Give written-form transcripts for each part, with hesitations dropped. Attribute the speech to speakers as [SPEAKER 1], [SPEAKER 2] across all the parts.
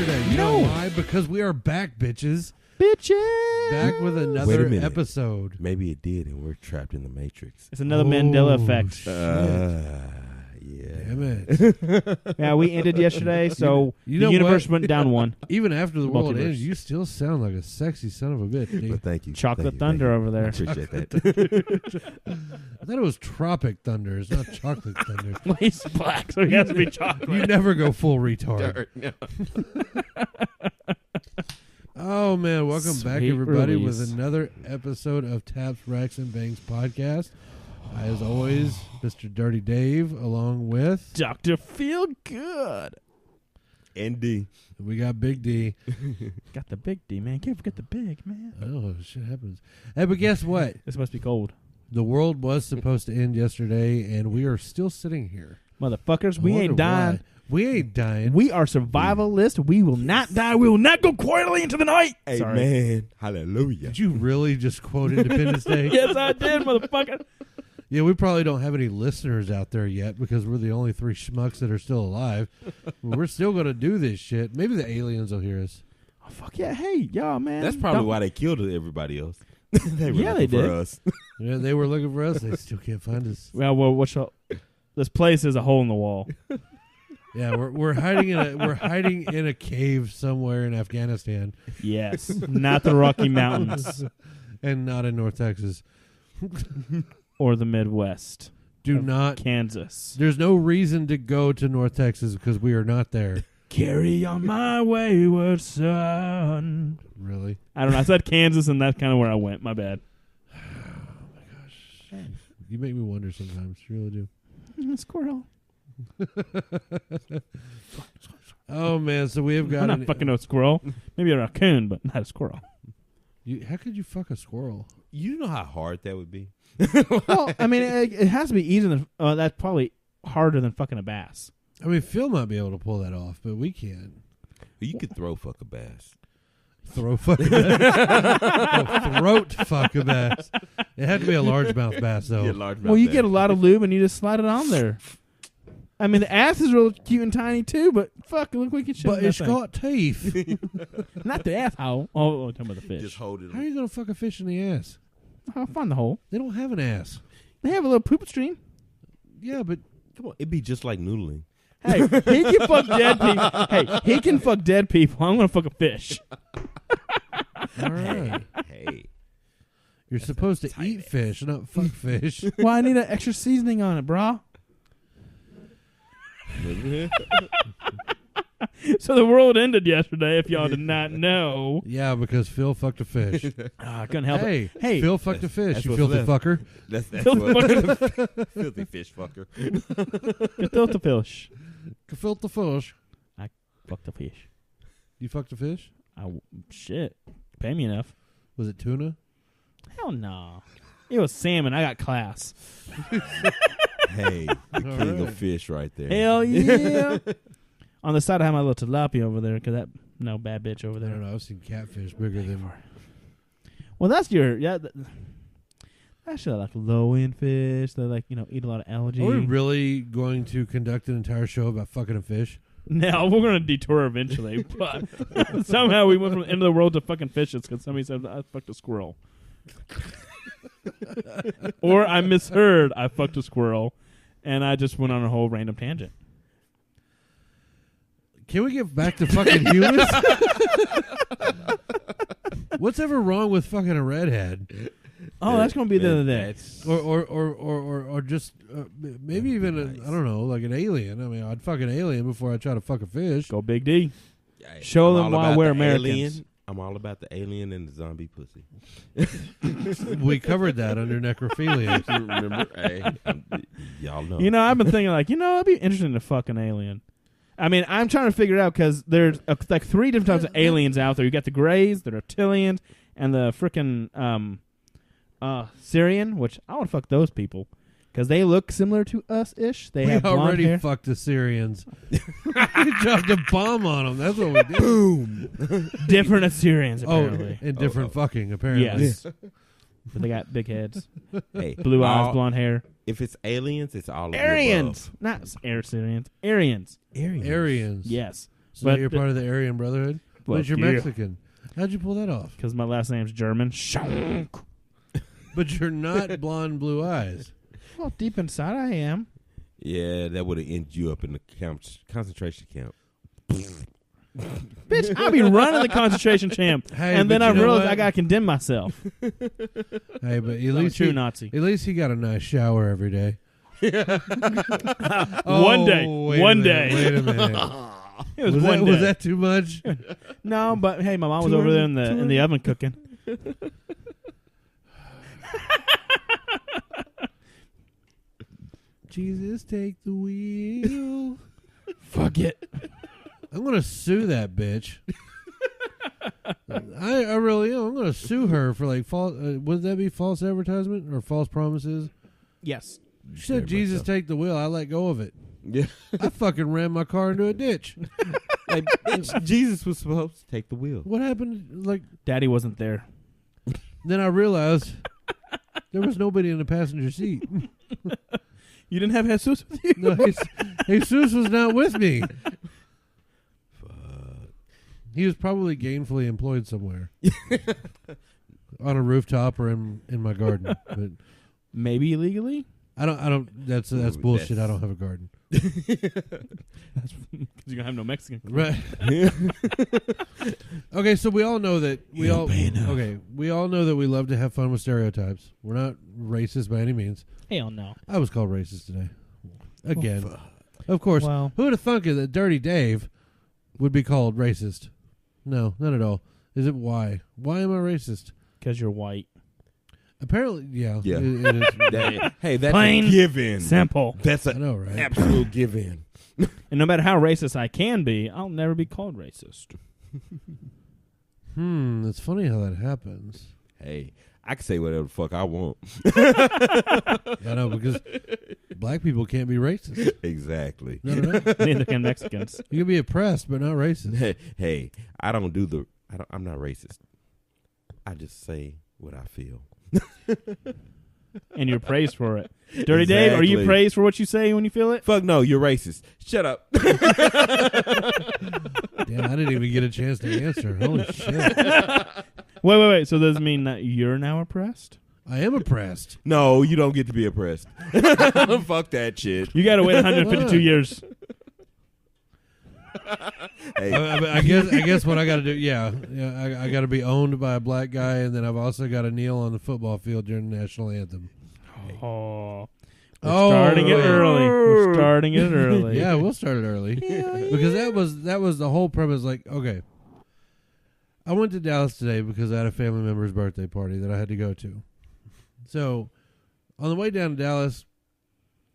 [SPEAKER 1] yesterday. You know why? Because we are back, bitches. Back with another episode.
[SPEAKER 2] Maybe it did, and we're trapped in the Matrix.
[SPEAKER 3] It's another Mandela effect.
[SPEAKER 2] Yeah.
[SPEAKER 1] Damn it.
[SPEAKER 3] Yeah, we ended yesterday, so
[SPEAKER 1] the
[SPEAKER 3] universe went down one.
[SPEAKER 1] Even after the world
[SPEAKER 3] Multiverse.
[SPEAKER 1] ends, you still sound like a sexy son of a bitch, dude.
[SPEAKER 2] But thank you.
[SPEAKER 3] Chocolate Thunder over there.
[SPEAKER 2] I appreciate that.
[SPEAKER 1] I thought it was Tropic Thunder. It's not Chocolate Thunder.
[SPEAKER 3] Well, he's black, so he has to be chocolate.
[SPEAKER 1] You never go full retard.
[SPEAKER 2] No.
[SPEAKER 1] Oh, man. Welcome
[SPEAKER 3] Sweet
[SPEAKER 1] back, everybody,
[SPEAKER 3] release.
[SPEAKER 1] with another episode of Taps, Racks, and Bangs podcast. As always, Mr. Dirty Dave, along with
[SPEAKER 3] Dr. Philgood.
[SPEAKER 2] And D.
[SPEAKER 1] We got Big D.
[SPEAKER 3] Got the big D, man. Can't forget the big, man.
[SPEAKER 1] Oh, shit happens. Hey, but guess what?
[SPEAKER 3] This must be cold.
[SPEAKER 1] The world was supposed to end yesterday, and we are still sitting here.
[SPEAKER 3] Motherfuckers,
[SPEAKER 1] I
[SPEAKER 3] we
[SPEAKER 1] wonder
[SPEAKER 3] ain't dying.
[SPEAKER 1] why. We ain't dying.
[SPEAKER 3] We are survivalist. We will not die. We will not go quietly into the night.
[SPEAKER 2] Hey,
[SPEAKER 3] Sorry.
[SPEAKER 2] man. Hallelujah.
[SPEAKER 1] Did you really just quote Independence Day?
[SPEAKER 3] Yes, I did, motherfucker.
[SPEAKER 1] Yeah, we probably don't have any listeners out there yet because we're the only three schmucks that are still alive. But we're still going to do this shit. Maybe the aliens will hear us.
[SPEAKER 3] Oh, fuck yeah. Hey, y'all, man.
[SPEAKER 2] That's probably why they killed everybody else. They were looking for
[SPEAKER 3] did.
[SPEAKER 2] us.
[SPEAKER 1] Yeah, they were looking for us. They still can't find us.
[SPEAKER 3] Well, this place is a hole in the wall.
[SPEAKER 1] Yeah, we're hiding in a cave somewhere in Afghanistan,
[SPEAKER 3] Yes, not the Rocky Mountains
[SPEAKER 1] and not in North Texas.
[SPEAKER 3] or the Midwest.
[SPEAKER 1] Do not.
[SPEAKER 3] Kansas.
[SPEAKER 1] There's no reason to go to North Texas because we are not there.
[SPEAKER 3] Carry on my wayward son.
[SPEAKER 1] Really?
[SPEAKER 3] I don't know. I said Kansas, and that's kind of where I went. My bad.
[SPEAKER 1] Oh my gosh. You make me wonder sometimes. You really do.
[SPEAKER 3] Squirrel.
[SPEAKER 1] Oh man, so we have got.
[SPEAKER 3] I'm not fucking no squirrel. Maybe a raccoon, but not a squirrel.
[SPEAKER 1] How could you fuck a squirrel?
[SPEAKER 2] You know how hard that would be?
[SPEAKER 3] Well, I mean, it has to be easier than. That's probably harder than fucking a bass.
[SPEAKER 1] I mean, Phil might be able to pull that off, but we can't.
[SPEAKER 2] You could throw fuck a bass.
[SPEAKER 1] Throat fuck a bass. It had to be a largemouth bass, though.
[SPEAKER 2] Yeah, largemouth
[SPEAKER 3] Well, you
[SPEAKER 2] bass.
[SPEAKER 3] get a lot of lube and you just slide it on there. I mean, the ass is real cute and tiny too, but fuck, look like it's
[SPEAKER 1] But it's got teeth.
[SPEAKER 3] not the asshole. Oh, I'm talking about the fish.
[SPEAKER 2] Just hold it.
[SPEAKER 1] How are you gonna fuck a fish in the ass?
[SPEAKER 3] I'll find the hole.
[SPEAKER 1] They don't have an ass.
[SPEAKER 3] They have a little poop stream.
[SPEAKER 1] Yeah, but
[SPEAKER 2] Come on, it'd be just like noodling.
[SPEAKER 3] Hey, he can fuck dead people. Hey, he can fuck dead people. I'm gonna fuck a fish.
[SPEAKER 1] all right.
[SPEAKER 2] Hey.
[SPEAKER 1] You're supposed to eat fish, not fuck fish.
[SPEAKER 3] Well, I need an extra seasoning on it, brah. So the world ended yesterday, if y'all did not know.
[SPEAKER 1] Yeah, because Phil fucked a fish.
[SPEAKER 3] I couldn't help
[SPEAKER 1] Hey,
[SPEAKER 3] it. Hey,
[SPEAKER 1] Phil fucked a fish,
[SPEAKER 2] that's
[SPEAKER 1] you
[SPEAKER 2] what's
[SPEAKER 1] filthy
[SPEAKER 2] left.
[SPEAKER 1] fucker.
[SPEAKER 2] That's
[SPEAKER 3] Filthy
[SPEAKER 2] what filthy fish fucker.
[SPEAKER 3] filter fish.
[SPEAKER 1] Filthy fish.
[SPEAKER 3] Fuck the fish.
[SPEAKER 1] You fucked a fish?
[SPEAKER 3] Shit. Pay me enough.
[SPEAKER 1] Was it tuna?
[SPEAKER 3] Hell no. It was salmon. I got class.
[SPEAKER 2] Hey, the king
[SPEAKER 1] right.
[SPEAKER 2] of fish right there.
[SPEAKER 3] Hell yeah. On the side, I have my little tilapia over there because bad bitch over
[SPEAKER 1] I
[SPEAKER 3] there.
[SPEAKER 1] don't know. I've seen catfish bigger than.
[SPEAKER 3] Well, that's your that's your like low end fish. They eat a lot of algae.
[SPEAKER 1] Are we really going to conduct an entire show about fucking a fish?
[SPEAKER 3] No, we're gonna detour eventually, but somehow we went from the end of the world to fucking fishes because somebody said I fucked a squirrel, or I misheard I fucked a squirrel, and I just went on a whole random tangent.
[SPEAKER 1] Can we get back to fucking humans? What's ever wrong with fucking a redhead?
[SPEAKER 3] Oh, that's gonna be the other day.
[SPEAKER 1] Or just maybe even I don't know, like an alien. I mean, I'd fuck an alien before I try to fuck a fish.
[SPEAKER 3] Go Big D.
[SPEAKER 2] Hey,
[SPEAKER 3] Show
[SPEAKER 2] I'm
[SPEAKER 3] them
[SPEAKER 2] all
[SPEAKER 3] why
[SPEAKER 2] about
[SPEAKER 3] we're
[SPEAKER 2] the
[SPEAKER 3] Americans.
[SPEAKER 2] alien. I'm all about the alien and the zombie pussy.
[SPEAKER 1] We covered that under necrophilia.
[SPEAKER 2] You remember? Hey, y'all know.
[SPEAKER 3] I've been thinking it'd be interesting to fuck an alien. I mean, I'm trying to figure it out because there's like 3 different types of aliens out there. You got the Greys, the Reptilians, and the frickin' Syrian, which I want to fuck those people because they look similar to us-ish. They have blonde
[SPEAKER 1] already
[SPEAKER 3] hair.
[SPEAKER 1] fucked the Syrians. We dropped a bomb on them. That's what we did.
[SPEAKER 2] Boom.
[SPEAKER 3] Different Assyrians, apparently.
[SPEAKER 1] And different fucking, apparently.
[SPEAKER 3] Yes. But they got big heads,
[SPEAKER 2] Hey,
[SPEAKER 3] blue eyes, blonde hair.
[SPEAKER 2] If it's aliens, it's all of the
[SPEAKER 3] Aryans. Not Syrians. Aryans.
[SPEAKER 1] Aryans.
[SPEAKER 3] Yes.
[SPEAKER 1] So
[SPEAKER 3] But
[SPEAKER 1] you're part of the Aryan Brotherhood? But you're
[SPEAKER 3] yeah.
[SPEAKER 1] Mexican. How'd you pull that off?
[SPEAKER 3] Because my last name's German.
[SPEAKER 1] But you're not blonde, blue eyes.
[SPEAKER 3] Well, deep inside I am.
[SPEAKER 2] Yeah, that would have ended you up in the concentration camp.
[SPEAKER 3] Bitch, I'll be running the concentration camp.
[SPEAKER 1] Hey,
[SPEAKER 3] And then
[SPEAKER 1] but
[SPEAKER 3] I
[SPEAKER 1] you know
[SPEAKER 3] realized
[SPEAKER 1] what?
[SPEAKER 3] I got to condemn myself.
[SPEAKER 1] Hey, but at
[SPEAKER 3] I'm a
[SPEAKER 1] least
[SPEAKER 3] true
[SPEAKER 1] he,
[SPEAKER 3] Nazi.
[SPEAKER 1] at least he got a nice shower every day.
[SPEAKER 3] One day.
[SPEAKER 1] Wait a
[SPEAKER 3] One
[SPEAKER 1] minute,
[SPEAKER 3] day.
[SPEAKER 1] Wait a minute.
[SPEAKER 3] It was
[SPEAKER 1] Was
[SPEAKER 3] one
[SPEAKER 1] that,
[SPEAKER 3] day.
[SPEAKER 1] was that too much?
[SPEAKER 3] No, but hey, my mom was over there in the oven cooking.
[SPEAKER 1] Jesus, take the wheel.
[SPEAKER 3] Fuck it.
[SPEAKER 1] I'm gonna sue that bitch. I really am. I'm gonna sue her for like false. Would that be false advertisement or false promises?
[SPEAKER 3] Yes.
[SPEAKER 1] She said, "Jesus,
[SPEAKER 2] myself.
[SPEAKER 1] take the wheel." I let go of it.
[SPEAKER 2] Yeah.
[SPEAKER 1] I fucking ran my car into a ditch.
[SPEAKER 2] Like, Jesus was supposed to take the wheel.
[SPEAKER 1] What happened? Like,
[SPEAKER 3] Daddy wasn't there.
[SPEAKER 1] then I realized there was nobody in the passenger seat.
[SPEAKER 3] You didn't have Jesus with you?
[SPEAKER 1] No, Jesus was not with me. He was probably gainfully employed somewhere, on a rooftop or in my garden. But
[SPEAKER 3] Maybe illegally?
[SPEAKER 1] I don't. That's
[SPEAKER 2] Ooh,
[SPEAKER 1] bullshit.
[SPEAKER 2] that's-
[SPEAKER 1] I don't have a garden.
[SPEAKER 3] That's because you don't have no Mexican.
[SPEAKER 1] Right. Okay, so we all know that we all know that we love to have fun with stereotypes. We're not racist by any means.
[SPEAKER 3] Hell no.
[SPEAKER 1] I was called racist today. Again. Of course.
[SPEAKER 3] Well,
[SPEAKER 1] Who would have thunk it that Dirty Dave would be called racist? No, not at all. Is it why? Why am I racist?
[SPEAKER 3] because you're white.
[SPEAKER 1] Apparently, yeah.
[SPEAKER 2] Yeah.
[SPEAKER 1] It is.
[SPEAKER 2] Hey, that's
[SPEAKER 3] Plain,
[SPEAKER 2] a given.
[SPEAKER 3] Simple.
[SPEAKER 2] That's
[SPEAKER 1] I
[SPEAKER 2] an
[SPEAKER 1] know, right?
[SPEAKER 2] absolute given.
[SPEAKER 3] And no matter how racist I can be, I'll never be called racist.
[SPEAKER 1] It's funny how that happens.
[SPEAKER 2] Hey, I can say whatever the fuck I want.
[SPEAKER 1] I know, because black people can't be racist.
[SPEAKER 2] Exactly.
[SPEAKER 1] No.
[SPEAKER 3] Neither can Mexicans.
[SPEAKER 1] You can be oppressed, but not racist.
[SPEAKER 2] Hey, I'm not racist. I just say what I feel.
[SPEAKER 3] And you're praised for it. Dirty Dave, are you
[SPEAKER 2] Exactly.
[SPEAKER 3] praised for what you say when you feel it?
[SPEAKER 2] Fuck no, you're racist. Shut up.
[SPEAKER 1] Damn, I didn't even get a chance to answer. Holy shit.
[SPEAKER 3] Wait. So does it mean that you're now oppressed?
[SPEAKER 1] I am oppressed.
[SPEAKER 2] No, you don't get to be oppressed. Fuck that shit.
[SPEAKER 3] You got to wait 152 years.
[SPEAKER 2] Hey,
[SPEAKER 1] I guess what I got to do, I got to be owned by a black guy, and then I've also got to kneel on the football field during the national anthem.
[SPEAKER 3] Oh. We're
[SPEAKER 1] Oh,
[SPEAKER 3] starting it
[SPEAKER 1] wait.
[SPEAKER 3] early. We're starting it early.
[SPEAKER 1] Yeah, we'll start it early because that was the whole premise. Like, okay, I went to Dallas today because I had a family member's birthday party that I had to go to. So, on the way down to Dallas,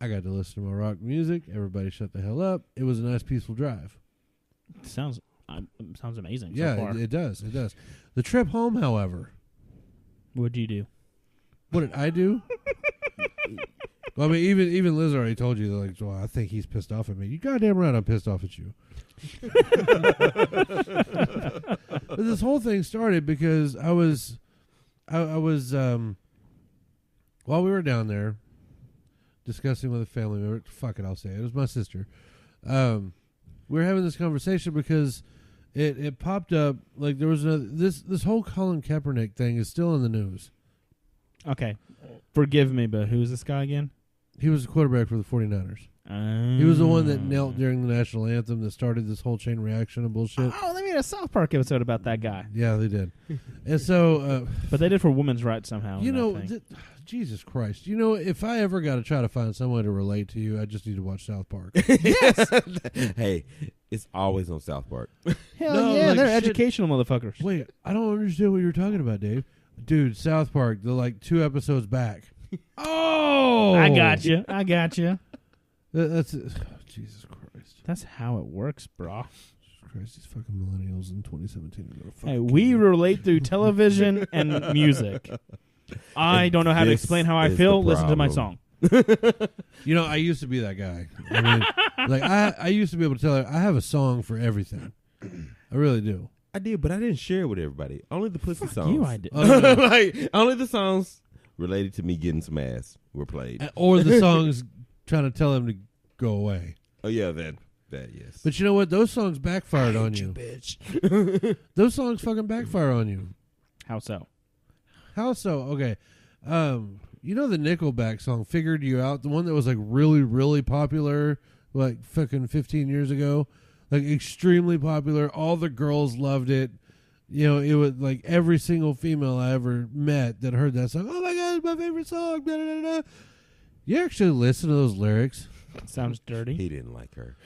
[SPEAKER 1] I got to listen to my rock music. Everybody shut the hell up. It was a nice, peaceful drive.
[SPEAKER 3] Sounds amazing.
[SPEAKER 1] Yeah,
[SPEAKER 3] so far.
[SPEAKER 1] it does. It does. The trip home, however,
[SPEAKER 3] What'd you do?
[SPEAKER 1] what did I do? Well, I mean, even Liz already told you, like, well, I think he's pissed off at me. You goddamn right, I'm pissed off at you. But this whole thing started because I was while we were down there discussing with a family member. Fuck it, I'll say it. It was my sister. We were having this conversation because it popped up like there was this whole Colin Kaepernick thing is still in the news.
[SPEAKER 3] Okay. Forgive me, but who's this guy again?
[SPEAKER 1] He was the quarterback for the 49ers. He was the one that knelt during the national anthem that started this whole chain reaction of bullshit.
[SPEAKER 3] Oh, they made a South Park episode about that guy.
[SPEAKER 1] Yeah, they did. And so,
[SPEAKER 3] But they did for women's rights somehow.
[SPEAKER 1] you
[SPEAKER 3] in
[SPEAKER 1] know,
[SPEAKER 3] that thing.
[SPEAKER 1] Jesus Christ. You know, if I ever got to try to find someone to relate to you, I just need to watch South Park.
[SPEAKER 3] Yes.
[SPEAKER 2] hey, it's always on South Park.
[SPEAKER 3] Hell
[SPEAKER 1] No,
[SPEAKER 3] yeah,
[SPEAKER 1] like,
[SPEAKER 3] they're
[SPEAKER 1] shit.
[SPEAKER 3] educational motherfuckers.
[SPEAKER 1] Wait, I don't understand what you're talking about, Dave. Dude, South Park, they're like 2 episodes back. Oh!
[SPEAKER 3] I got you.
[SPEAKER 1] That's Jesus Christ.
[SPEAKER 3] That's how it works, brah.
[SPEAKER 1] Jesus Christ, these fucking millennials in 2017 are gonna fucking
[SPEAKER 3] Hey,
[SPEAKER 1] kill
[SPEAKER 3] we
[SPEAKER 1] me.
[SPEAKER 3] relate through television and music. I don't know how to
[SPEAKER 2] This
[SPEAKER 3] explain how I
[SPEAKER 2] is
[SPEAKER 3] feel.
[SPEAKER 2] the
[SPEAKER 3] Listen to my
[SPEAKER 2] problem.
[SPEAKER 3] song.
[SPEAKER 1] You know, I used to be that guy. I mean, like I used to be able to tell her I have a song for everything. I really do.
[SPEAKER 2] I did, but I didn't share it with everybody. Only the pussy songs.
[SPEAKER 3] You, I did.
[SPEAKER 1] Oh, no.
[SPEAKER 2] Like, only the songs related to me getting some ass were played.
[SPEAKER 1] Or the songs trying to tell him to go away.
[SPEAKER 2] Oh yeah, then. That, yes.
[SPEAKER 1] But you know what? Those songs backfired on you.
[SPEAKER 2] Bitch.
[SPEAKER 1] Those songs fucking backfire on you.
[SPEAKER 3] How so?
[SPEAKER 1] How so? Okay. You know the Nickelback song, Figured You Out? The one that was like really, really popular like fucking 15 years ago? Like extremely popular. All the girls loved it. You know, it was like every single female I ever met that heard that song. Oh my God, it's my favorite song. Da, da, da, da. You actually listen to those lyrics?
[SPEAKER 3] Sounds dirty.
[SPEAKER 2] He didn't like her.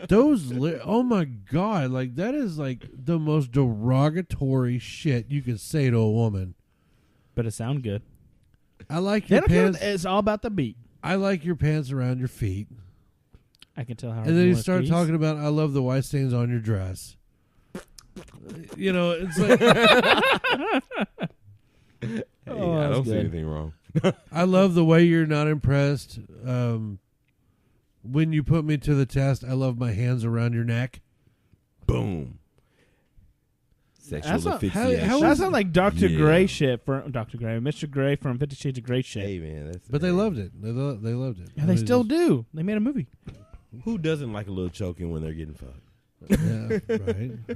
[SPEAKER 1] Oh my God, like that is like the most derogatory shit you could say to a woman.
[SPEAKER 3] But it sound good.
[SPEAKER 1] I like your pants.
[SPEAKER 3] It's all about the beat.
[SPEAKER 1] I like your pants around your feet.
[SPEAKER 3] I can tell how.
[SPEAKER 1] And then he started talking about, I love the white stains on your dress. You know, it's like
[SPEAKER 2] Hey,
[SPEAKER 3] Oh,
[SPEAKER 2] I
[SPEAKER 3] that's
[SPEAKER 2] don't see
[SPEAKER 3] good.
[SPEAKER 2] anything wrong.
[SPEAKER 1] I love the way you're not impressed. When you put me to the test, I love my hands around your neck.
[SPEAKER 2] Boom. Sexual
[SPEAKER 3] That's not-
[SPEAKER 2] asphyxiation.
[SPEAKER 1] how
[SPEAKER 3] That
[SPEAKER 1] is
[SPEAKER 3] sounds
[SPEAKER 1] it-
[SPEAKER 3] like Dr.
[SPEAKER 2] Yeah.
[SPEAKER 3] Gray shit for Dr. Gray, Mr. Gray from 50 Shades of Grey shit.
[SPEAKER 2] Hey, man. That's,
[SPEAKER 1] But they
[SPEAKER 2] hey,
[SPEAKER 1] loved it. They loved it.
[SPEAKER 3] Yeah, they still do. They made a movie.
[SPEAKER 2] Who doesn't like a little choking when they're getting fucked?
[SPEAKER 1] Yeah, right.
[SPEAKER 3] Well,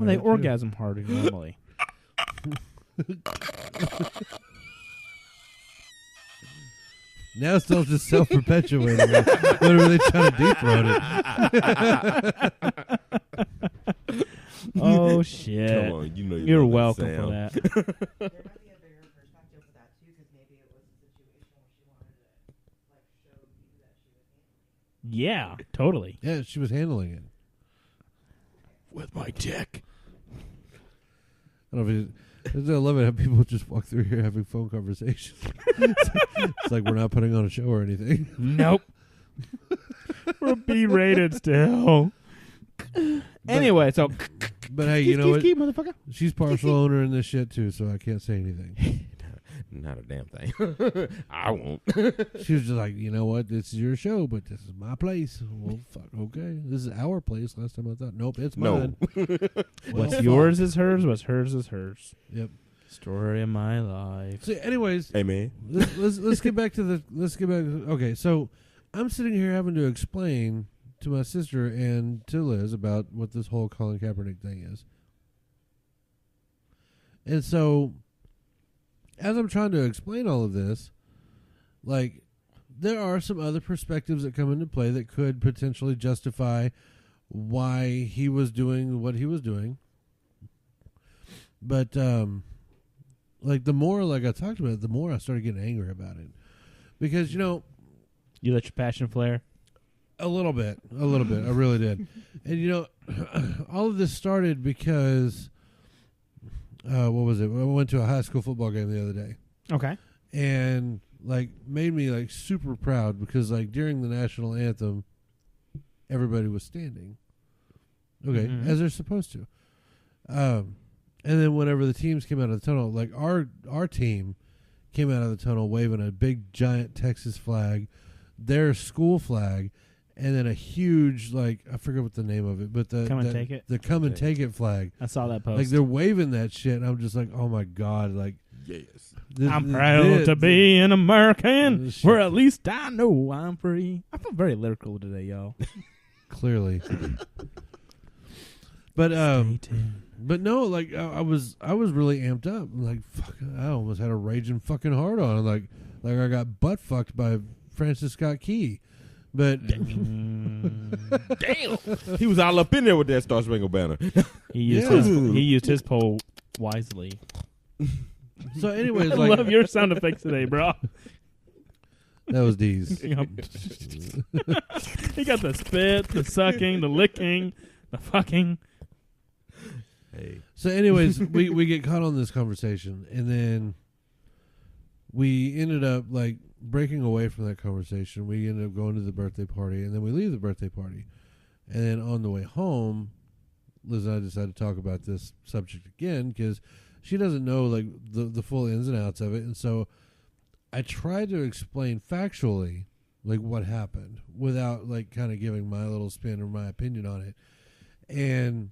[SPEAKER 3] they
[SPEAKER 1] Right,
[SPEAKER 3] orgasm harder normally.
[SPEAKER 1] Now it's all just self-perpetuating. What are they trying to dethrone it?
[SPEAKER 3] Oh shit!
[SPEAKER 2] Come on, you know
[SPEAKER 3] You're
[SPEAKER 2] love
[SPEAKER 3] welcome
[SPEAKER 2] sound.
[SPEAKER 3] for that.
[SPEAKER 4] There might be a bigger perspective for that too, because maybe it was a situation where she wanted to like show you that she was handling it.
[SPEAKER 3] Yeah, totally.
[SPEAKER 1] Yeah, she was handling it.
[SPEAKER 2] With my dick.
[SPEAKER 1] I don't know if I love it how people just walk through here having phone conversations. It's like we're not putting on a show or anything.
[SPEAKER 3] Nope. We're B-rated still. Anyway, so
[SPEAKER 1] But hey, you know what?
[SPEAKER 3] keep, motherfucker.
[SPEAKER 1] She's partial owner in this shit too, so I can't say anything.
[SPEAKER 2] Not a damn thing. I won't.
[SPEAKER 1] She was just like, you know what? This is your show, but this is my place. Well, fuck, okay. This is our place. Last time I thought, nope, it's
[SPEAKER 2] No.
[SPEAKER 1] mine.
[SPEAKER 3] What's
[SPEAKER 1] Well,
[SPEAKER 3] yours is hers. What's hers is hers.
[SPEAKER 1] Yep.
[SPEAKER 3] Story of my life.
[SPEAKER 1] So, anyways,
[SPEAKER 2] Hey, man.
[SPEAKER 1] let's get back to the. Let's get back. Okay, so I'm sitting here having to explain to my sister and to Liz about what this whole Colin Kaepernick thing is, and so as I'm trying to explain all of this, like there are some other perspectives that come into play that could potentially justify why he was doing what he was doing, but like the more like I talked about it, the more I started getting angry about it, because you know.
[SPEAKER 3] You let your passion flare.
[SPEAKER 1] A little bit. I really did. And you know, all of this started because, what was it? I went to a high school football game the other day,
[SPEAKER 3] Okay.
[SPEAKER 1] and like made me like super proud because like during the national anthem, everybody was standing. Okay,
[SPEAKER 3] Mhm.
[SPEAKER 1] as they're supposed to. And then whenever the teams came out of the tunnel, like our team came out of the tunnel waving a big giant Texas flag, their school flag. And then a huge, like, I forget what the name of it, but the
[SPEAKER 3] Come and take it?
[SPEAKER 1] the come and take it flag.
[SPEAKER 3] I saw that post.
[SPEAKER 1] Like they're waving that shit, and I'm just like, oh my God, like
[SPEAKER 2] Yes.
[SPEAKER 3] I'm proud to be an American,
[SPEAKER 1] this
[SPEAKER 3] where
[SPEAKER 1] shit.
[SPEAKER 3] at least I know I'm free. I feel very lyrical today, y'all.
[SPEAKER 1] Clearly. But
[SPEAKER 3] Stay tuned.
[SPEAKER 1] but no, like I was really amped up. Like fuck, I almost had a raging fucking hard on. Like I got butt fucked by Francis Scott Key. But
[SPEAKER 2] Damn. He was all up in there with that Star Spangled Banner.
[SPEAKER 3] He used
[SPEAKER 1] Yeah.
[SPEAKER 3] he used his pole wisely.
[SPEAKER 1] so anyways,
[SPEAKER 3] I
[SPEAKER 1] like
[SPEAKER 3] love your sound effects today, bro.
[SPEAKER 1] that was D's.
[SPEAKER 3] He got the spit, the sucking, the licking, the fucking.
[SPEAKER 2] Hey.
[SPEAKER 1] So anyways, we get caught on this conversation, and then we ended up like breaking away from that conversation. We ended up going to the birthday party, and then we leave the birthday party. And then on the way home, Liz and I decided to talk about this subject again because she doesn't know like the full ins and outs of it. And so I tried to explain factually like what happened without like kind of giving my little spin or my opinion on it. And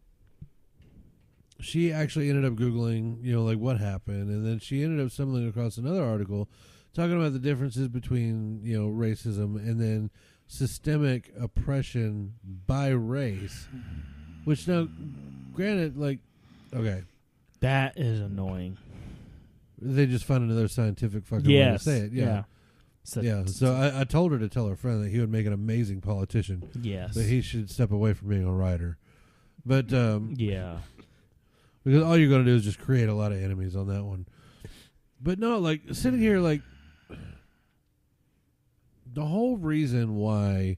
[SPEAKER 1] she actually ended up Googling, you know, like what happened. And then she ended up stumbling across another article talking about the differences between, you know, racism and then systemic oppression by race, which now, granted, like, okay,
[SPEAKER 3] That is annoying.
[SPEAKER 1] they just find another scientific fucking way to
[SPEAKER 3] Yes.
[SPEAKER 1] say it. Yeah. Yeah. So I told her to tell her friend that he would make an amazing politician,
[SPEAKER 3] Yes.
[SPEAKER 1] but he should step away from being a writer. But
[SPEAKER 3] Yeah.
[SPEAKER 1] because all you're going to do is just create a lot of enemies on that one. But no, like sitting here, like the whole reason why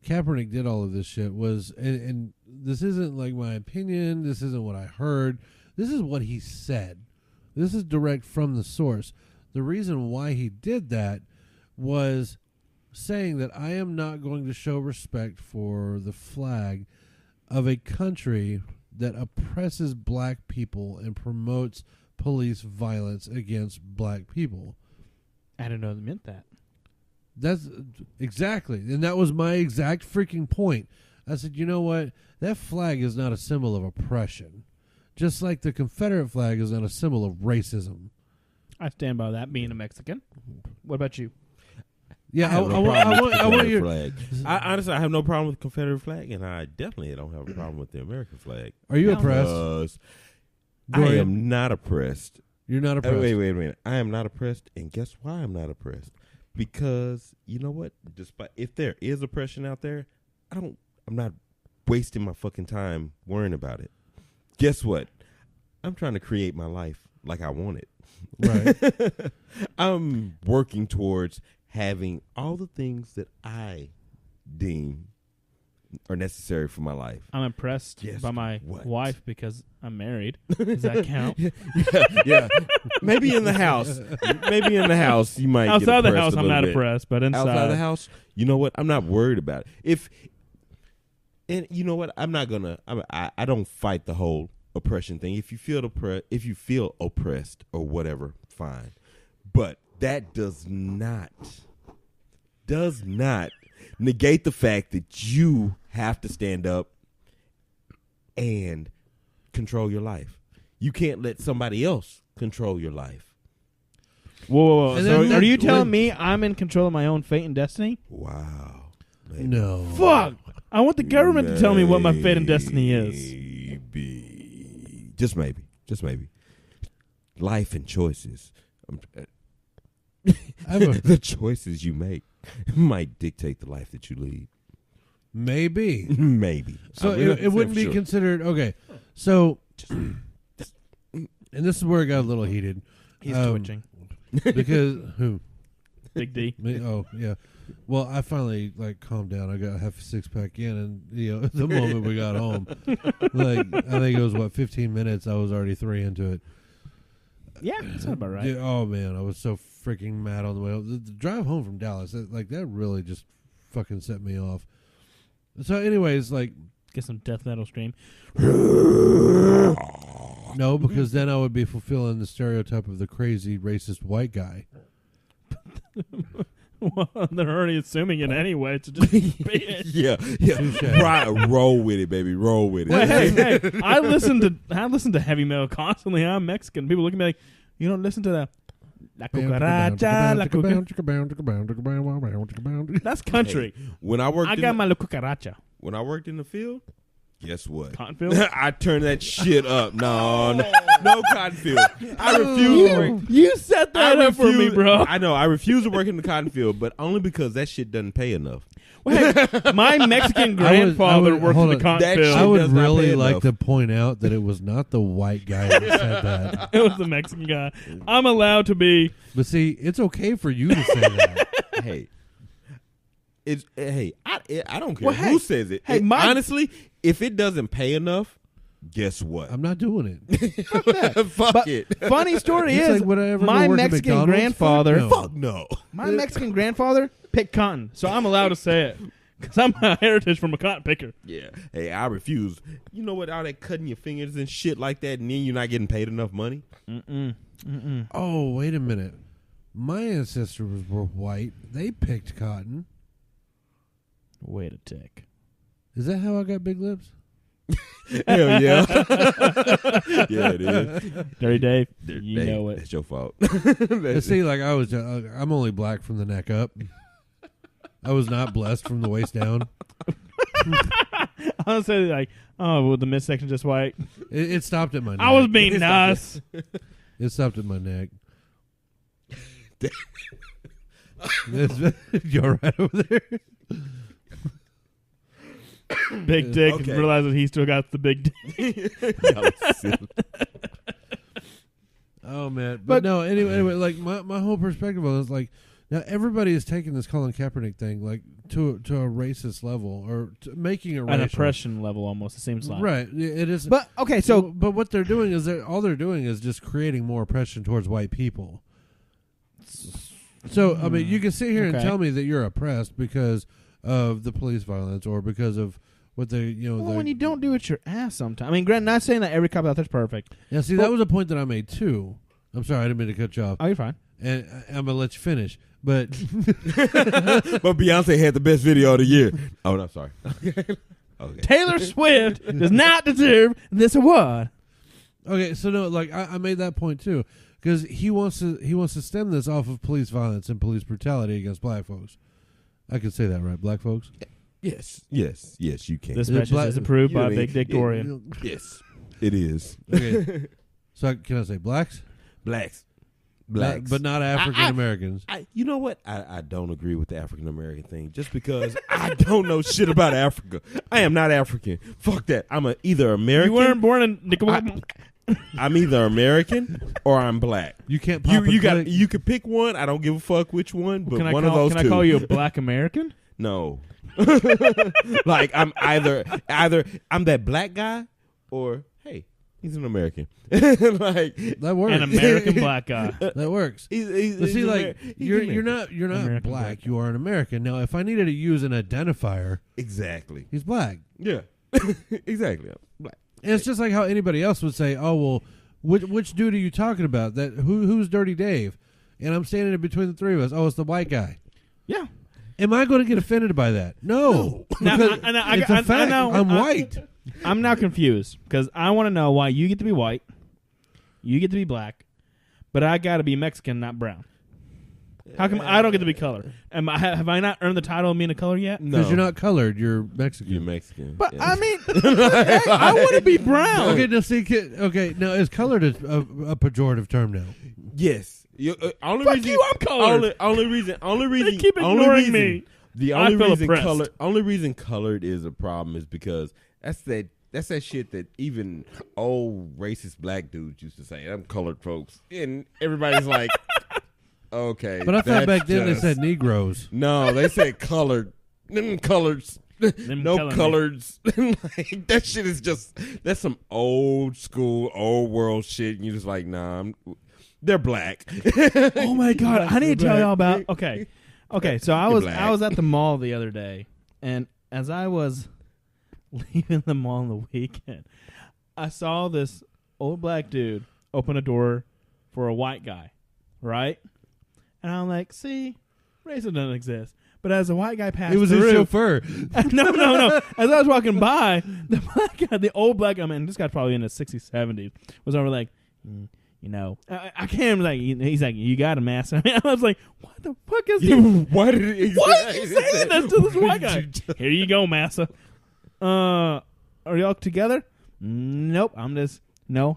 [SPEAKER 1] Kaepernick did all of this shit was, and this isn't like my opinion. This isn't what I heard. This is what he said. This is direct from the source. The reason why he did that was saying that I am not going to show respect for the flag of a country that oppresses black people and promotes police violence against black people.
[SPEAKER 3] I didn't know they meant that.
[SPEAKER 1] That's exactly, and that was my exact freaking point. I said, you know what? That flag is not a symbol of oppression, just like the Confederate flag is not a symbol of racism.
[SPEAKER 3] I stand by that, being a Mexican. What about you?
[SPEAKER 1] Yeah,
[SPEAKER 2] I
[SPEAKER 1] want your
[SPEAKER 2] flag. Honestly, I have no problem with the Confederate flag, and I definitely don't have a problem with the American flag.
[SPEAKER 1] Are you
[SPEAKER 3] No.
[SPEAKER 1] oppressed?
[SPEAKER 2] I am not oppressed.
[SPEAKER 1] You're not oppressed.
[SPEAKER 2] Wait a minute. I am not oppressed, and guess why I'm not oppressed? Because you know what? Despite if there is oppression out there, I'm not wasting my fucking time worrying about it. Guess what? I'm trying to create my life like I want it.
[SPEAKER 1] Right.
[SPEAKER 2] I'm working towards having all the things that I deem are necessary for my life.
[SPEAKER 3] I'm impressed
[SPEAKER 2] Guess
[SPEAKER 3] by my
[SPEAKER 2] what?
[SPEAKER 3] wife because I'm married. Does that count?
[SPEAKER 2] Yeah. Maybe in the house. Maybe in the house you might get
[SPEAKER 3] Outside the
[SPEAKER 2] oppressed
[SPEAKER 3] house,
[SPEAKER 2] a
[SPEAKER 3] I'm
[SPEAKER 2] little
[SPEAKER 3] not
[SPEAKER 2] bit.
[SPEAKER 3] impressed, but inside.
[SPEAKER 2] Outside the house, you know what? I'm not worried about it. And you know what? I'm not gonna. I don't fight the whole oppression thing. If you feel oppressed or whatever, fine. But that does not negate the fact that you have to stand up and control your life. You can't let somebody else control your life.
[SPEAKER 3] Whoa.
[SPEAKER 1] And
[SPEAKER 3] So
[SPEAKER 1] then
[SPEAKER 3] are you
[SPEAKER 1] that-
[SPEAKER 3] telling me I'm in control of my own fate and destiny?
[SPEAKER 2] Wow. Maybe.
[SPEAKER 1] No.
[SPEAKER 3] Fuck! I want the government to tell me what my fate and destiny is.
[SPEAKER 2] Maybe. Just maybe. Life and choices.
[SPEAKER 1] I have a,
[SPEAKER 2] The choices you make might dictate the life that you lead.
[SPEAKER 1] maybe.
[SPEAKER 2] Maybe.
[SPEAKER 1] So
[SPEAKER 2] I mean,
[SPEAKER 1] it wouldn't be
[SPEAKER 2] sure.
[SPEAKER 1] considered okay. So, and this is where it got a little heated.
[SPEAKER 3] He's twitching.
[SPEAKER 1] Because who?
[SPEAKER 3] Big D.
[SPEAKER 1] Me? Oh yeah. Well, I finally calmed down. I got half a 6-pack in, and the moment we got home, I think it was 15 minutes. I was already 3 into it.
[SPEAKER 3] Yeah, that's not about right.
[SPEAKER 1] Yeah, oh man, I was so freaking mad on the way home. The drive home from Dallas, that really just fucking set me off. So, anyways,
[SPEAKER 3] Get some death metal stream.
[SPEAKER 1] no, because then I would be fulfilling the stereotype of the crazy racist white guy.
[SPEAKER 3] Well, they're already assuming it anyway. So just be it.
[SPEAKER 2] Yeah.
[SPEAKER 1] Touche.
[SPEAKER 2] Right, roll with it, baby. Roll with it.
[SPEAKER 3] Well, hey, I listen to heavy metal constantly. I'm Mexican. People look at me like, you don't listen to the La Cucaracha, La Cucaracha. That's country.
[SPEAKER 2] When I worked
[SPEAKER 3] I got my La Cucaracha.
[SPEAKER 2] when I worked in the field, guess what?
[SPEAKER 3] Cottonfield?
[SPEAKER 2] I turned that shit up. No cotton field. I refuse to work.
[SPEAKER 3] You set that up for me, bro.
[SPEAKER 2] I know. I refuse to work in the cotton field, but only because that shit doesn't pay enough.
[SPEAKER 3] Well, hey, my Mexican grandfather worked in
[SPEAKER 1] hold
[SPEAKER 3] the
[SPEAKER 1] on.
[SPEAKER 3] cotton
[SPEAKER 2] That
[SPEAKER 3] field.
[SPEAKER 1] I
[SPEAKER 2] shit
[SPEAKER 1] would
[SPEAKER 2] does not
[SPEAKER 1] really
[SPEAKER 2] pay
[SPEAKER 1] like
[SPEAKER 2] enough.
[SPEAKER 1] to point out that it was not the white guy that said that.
[SPEAKER 3] It was the Mexican guy. I'm allowed to be.
[SPEAKER 1] But see, it's okay for you to say that.
[SPEAKER 2] Hey. I don't care
[SPEAKER 3] Well,
[SPEAKER 2] who says it.
[SPEAKER 3] hey, my-
[SPEAKER 2] honestly, if it doesn't pay enough, guess what?
[SPEAKER 1] I'm not doing it.
[SPEAKER 2] Fuck
[SPEAKER 3] But
[SPEAKER 2] it.
[SPEAKER 3] funny story
[SPEAKER 1] It's
[SPEAKER 3] is,
[SPEAKER 1] like, would I ever
[SPEAKER 3] my
[SPEAKER 1] go work at
[SPEAKER 3] Mexican
[SPEAKER 1] McDonald's?
[SPEAKER 3] grandfather,
[SPEAKER 1] Fuck no.
[SPEAKER 2] Fuck no.
[SPEAKER 3] my Mexican grandfather picked cotton, so I'm allowed to say it because I'm a heritage from a cotton picker.
[SPEAKER 2] Yeah. Hey, I refuse. You know what? All that cutting your fingers and shit like that, and then you're not getting paid enough money.
[SPEAKER 1] Oh, wait a minute. My ancestors were white. They picked cotton.
[SPEAKER 3] Wait a tick.
[SPEAKER 1] Is that how I got big lips?
[SPEAKER 2] Hell yeah. Yeah, it is.
[SPEAKER 3] Dirty Dave, you
[SPEAKER 2] Hey,
[SPEAKER 3] know it.
[SPEAKER 2] It's your fault.
[SPEAKER 1] See, I'm only black from the neck up. I was not blessed from the waist down.
[SPEAKER 3] I was saying like, oh, well, the midsection just white.
[SPEAKER 1] It stopped at my neck.
[SPEAKER 3] I was being nice.
[SPEAKER 1] It stopped at my neck. You're right over there.
[SPEAKER 3] Big dick,
[SPEAKER 2] Okay.
[SPEAKER 3] and realizing he still got the big dick.
[SPEAKER 1] Oh man, but no. Anyway, like my whole perspective on it is like, now everybody is taking this Colin Kaepernick thing like to a racist level, or making it
[SPEAKER 3] An
[SPEAKER 1] racial.
[SPEAKER 3] oppression level almost. It seems like
[SPEAKER 1] Right, it is.
[SPEAKER 3] But okay, so
[SPEAKER 1] but what they're doing is all they're doing is just creating more oppression towards white people. So I mean, you can sit here and
[SPEAKER 3] Okay.
[SPEAKER 1] tell me that you're oppressed because of the police violence or because of what they,
[SPEAKER 3] when you don't do it, your ass sometimes. I mean, Grant, not saying that every cop out there's perfect.
[SPEAKER 1] Yeah, see, that was a point that I made too. I'm sorry, I didn't mean to cut you off.
[SPEAKER 3] Oh, you're fine.
[SPEAKER 1] And I'm gonna let you finish, but
[SPEAKER 2] But Beyonce had the best video of the year. Oh, no, sorry. Okay.
[SPEAKER 3] Taylor Swift does not deserve this award.
[SPEAKER 1] okay. So no, like I made that point too because he wants to stem this off of police violence and police brutality against black folks. I could say that, right? Black folks.
[SPEAKER 2] Yes, you can.
[SPEAKER 3] This
[SPEAKER 1] Yeah,
[SPEAKER 3] message
[SPEAKER 1] black-
[SPEAKER 3] is approved
[SPEAKER 2] you
[SPEAKER 3] by
[SPEAKER 2] know,
[SPEAKER 3] Big Dick Dorian.
[SPEAKER 2] Yes, it is.
[SPEAKER 1] Okay. So can I say blacks?
[SPEAKER 2] Blacks.
[SPEAKER 1] But not African Americans.
[SPEAKER 2] You know what? I don't agree with the African American thing just because I don't know shit about Africa. I am not African. Fuck that. I'm either American.
[SPEAKER 3] You weren't born in Nicaragua.
[SPEAKER 2] I'm either American or I'm black.
[SPEAKER 1] You can't. Pop
[SPEAKER 2] You could pick one. I don't give a fuck which one, but
[SPEAKER 3] Can
[SPEAKER 2] one of those
[SPEAKER 3] Can
[SPEAKER 2] two.
[SPEAKER 3] I call you a Black American?
[SPEAKER 2] No. Like I'm either I'm that black guy or hey, he's an American. Like
[SPEAKER 1] that works.
[SPEAKER 3] An American black guy.
[SPEAKER 1] That works. But see, like you're not
[SPEAKER 3] American
[SPEAKER 1] black.
[SPEAKER 3] black.
[SPEAKER 1] You are an American. Now, if I needed to use an identifier,
[SPEAKER 2] exactly.
[SPEAKER 1] he's black.
[SPEAKER 2] Yeah. Exactly. I'm black.
[SPEAKER 1] And it's just like how anybody else would say, "Oh well, which dude are you talking about? That who's Dirty Dave?" And I'm standing in between the three of us. Oh, it's the white guy.
[SPEAKER 3] Yeah.
[SPEAKER 1] Am I going to get offended by that? No.
[SPEAKER 3] Now,
[SPEAKER 1] Because it's a
[SPEAKER 3] I
[SPEAKER 1] fact.
[SPEAKER 3] know,
[SPEAKER 1] I'm white.
[SPEAKER 3] I'm now confused because I want to know why you get to be white, you get to be black, but I got to be Mexican, not brown. How come I don't get to be color? Have I not earned the title of being a color yet?
[SPEAKER 2] No.
[SPEAKER 1] Because you're not colored. You're Mexican.
[SPEAKER 2] You're Mexican.
[SPEAKER 3] But
[SPEAKER 2] Yeah.
[SPEAKER 3] I mean, I want to be brown.
[SPEAKER 1] Okay, now see. Okay, now is colored a pejorative term now?
[SPEAKER 2] Yes. Only
[SPEAKER 3] Fuck
[SPEAKER 2] reason,
[SPEAKER 3] you, I'm colored.
[SPEAKER 2] Only reason.
[SPEAKER 3] They keep ignoring me.
[SPEAKER 2] The
[SPEAKER 3] I
[SPEAKER 2] only
[SPEAKER 3] feel
[SPEAKER 2] reason
[SPEAKER 3] oppressed.
[SPEAKER 2] only reason colored is a problem is because that's that shit that even old racist black dudes used to say. I'm colored folks, and everybody's like, okay.
[SPEAKER 1] But I thought
[SPEAKER 2] that's
[SPEAKER 1] back then they
[SPEAKER 2] just-
[SPEAKER 1] said Negroes.
[SPEAKER 2] no. They said colored. Them colors.
[SPEAKER 3] Them
[SPEAKER 2] No
[SPEAKER 3] color me.
[SPEAKER 2] colors. Like, that shit is just that's some old school, old world shit. And you're just like, nah, they're black.
[SPEAKER 3] Oh my god! I need to tell y'all about. Okay. So I
[SPEAKER 2] You're
[SPEAKER 3] was
[SPEAKER 2] black.
[SPEAKER 3] at the mall the other day, and as I was leaving the mall on the weekend, I saw this old black dude open a door for a white guy, right? And I'm like, see, racism doesn't exist. But as a white guy passed
[SPEAKER 1] It was
[SPEAKER 3] through,
[SPEAKER 1] his chauffeur.
[SPEAKER 3] no. As I was walking by, the black guy, the old black guy, man, this guy's probably in his 60s, 70s, was over like, you know, I can't. Like, he's like, you got a mask. I was like, what the fuck is this?
[SPEAKER 2] Why did he
[SPEAKER 3] saying this to this white guy? Here you go, massa. Are y'all together? Nope. I'm just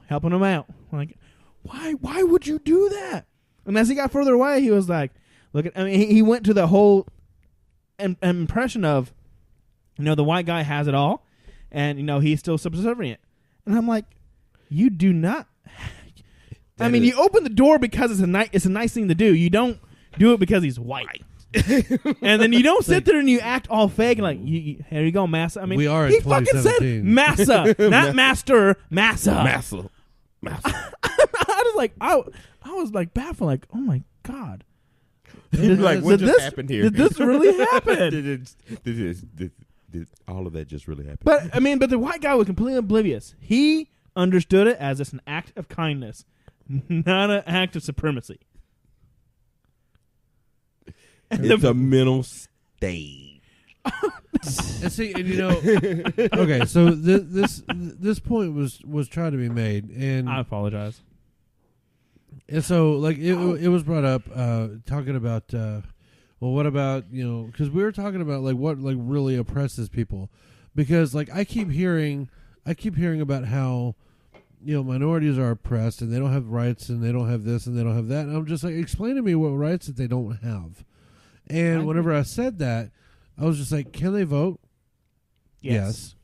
[SPEAKER 3] helping him out. Like, why would you do that? And as he got further away, he was like, look at. I mean, he went to the whole impression of, the white guy has it all, and he's still subservient. And I'm like, you do not. I mean, you open the door because it's a nice thing to do. You don't do it because he's white. And then you don't sit there and you act all fake and like, here you go, massa. I mean,
[SPEAKER 1] We are in
[SPEAKER 3] he fucking said
[SPEAKER 1] 2017.
[SPEAKER 3] massa, not master, massa.
[SPEAKER 2] Massa.
[SPEAKER 3] I was like, I was like baffled, like, oh my god,
[SPEAKER 2] Like, what
[SPEAKER 3] Did
[SPEAKER 2] just
[SPEAKER 3] this-
[SPEAKER 2] happened here?
[SPEAKER 3] did this really happen?
[SPEAKER 2] Did all of that just really happen?
[SPEAKER 3] But I mean, but the white guy was completely oblivious. He understood it as just an act of kindness, not an act of supremacy.
[SPEAKER 2] It's a mental state.
[SPEAKER 1] And see, and okay, so this point was trying to be made, and
[SPEAKER 3] I apologize.
[SPEAKER 1] so like it was brought up talking about well, what about, because we were talking about like what like really oppresses people, because like I keep hearing about how minorities are oppressed and they don't have rights and they don't have this and they don't have that, and I'm just like, explain to me what rights that they don't have. And whenever I said that, I was just like, can they vote? Yes.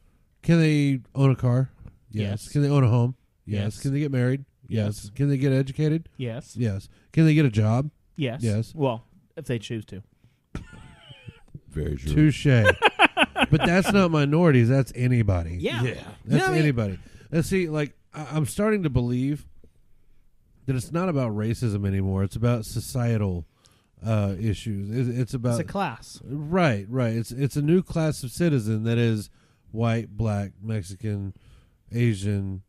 [SPEAKER 1] Can they own a car? Yes. Can they own a home? Yes. Can they get married? Yes. Can they get educated?
[SPEAKER 3] Yes.
[SPEAKER 1] Yes. Can they get a job?
[SPEAKER 3] Yes.
[SPEAKER 1] Yes.
[SPEAKER 3] Well, if they choose to.
[SPEAKER 2] Very true.
[SPEAKER 1] Touche. But that's not minorities. That's anybody.
[SPEAKER 3] Yeah.
[SPEAKER 1] That's anybody. Let's see, like, I'm starting to believe that it's not about racism anymore. It's about societal issues. It's about...
[SPEAKER 3] It's a class.
[SPEAKER 1] Right. It's a new class of citizen that is white, black, Mexican, Asian,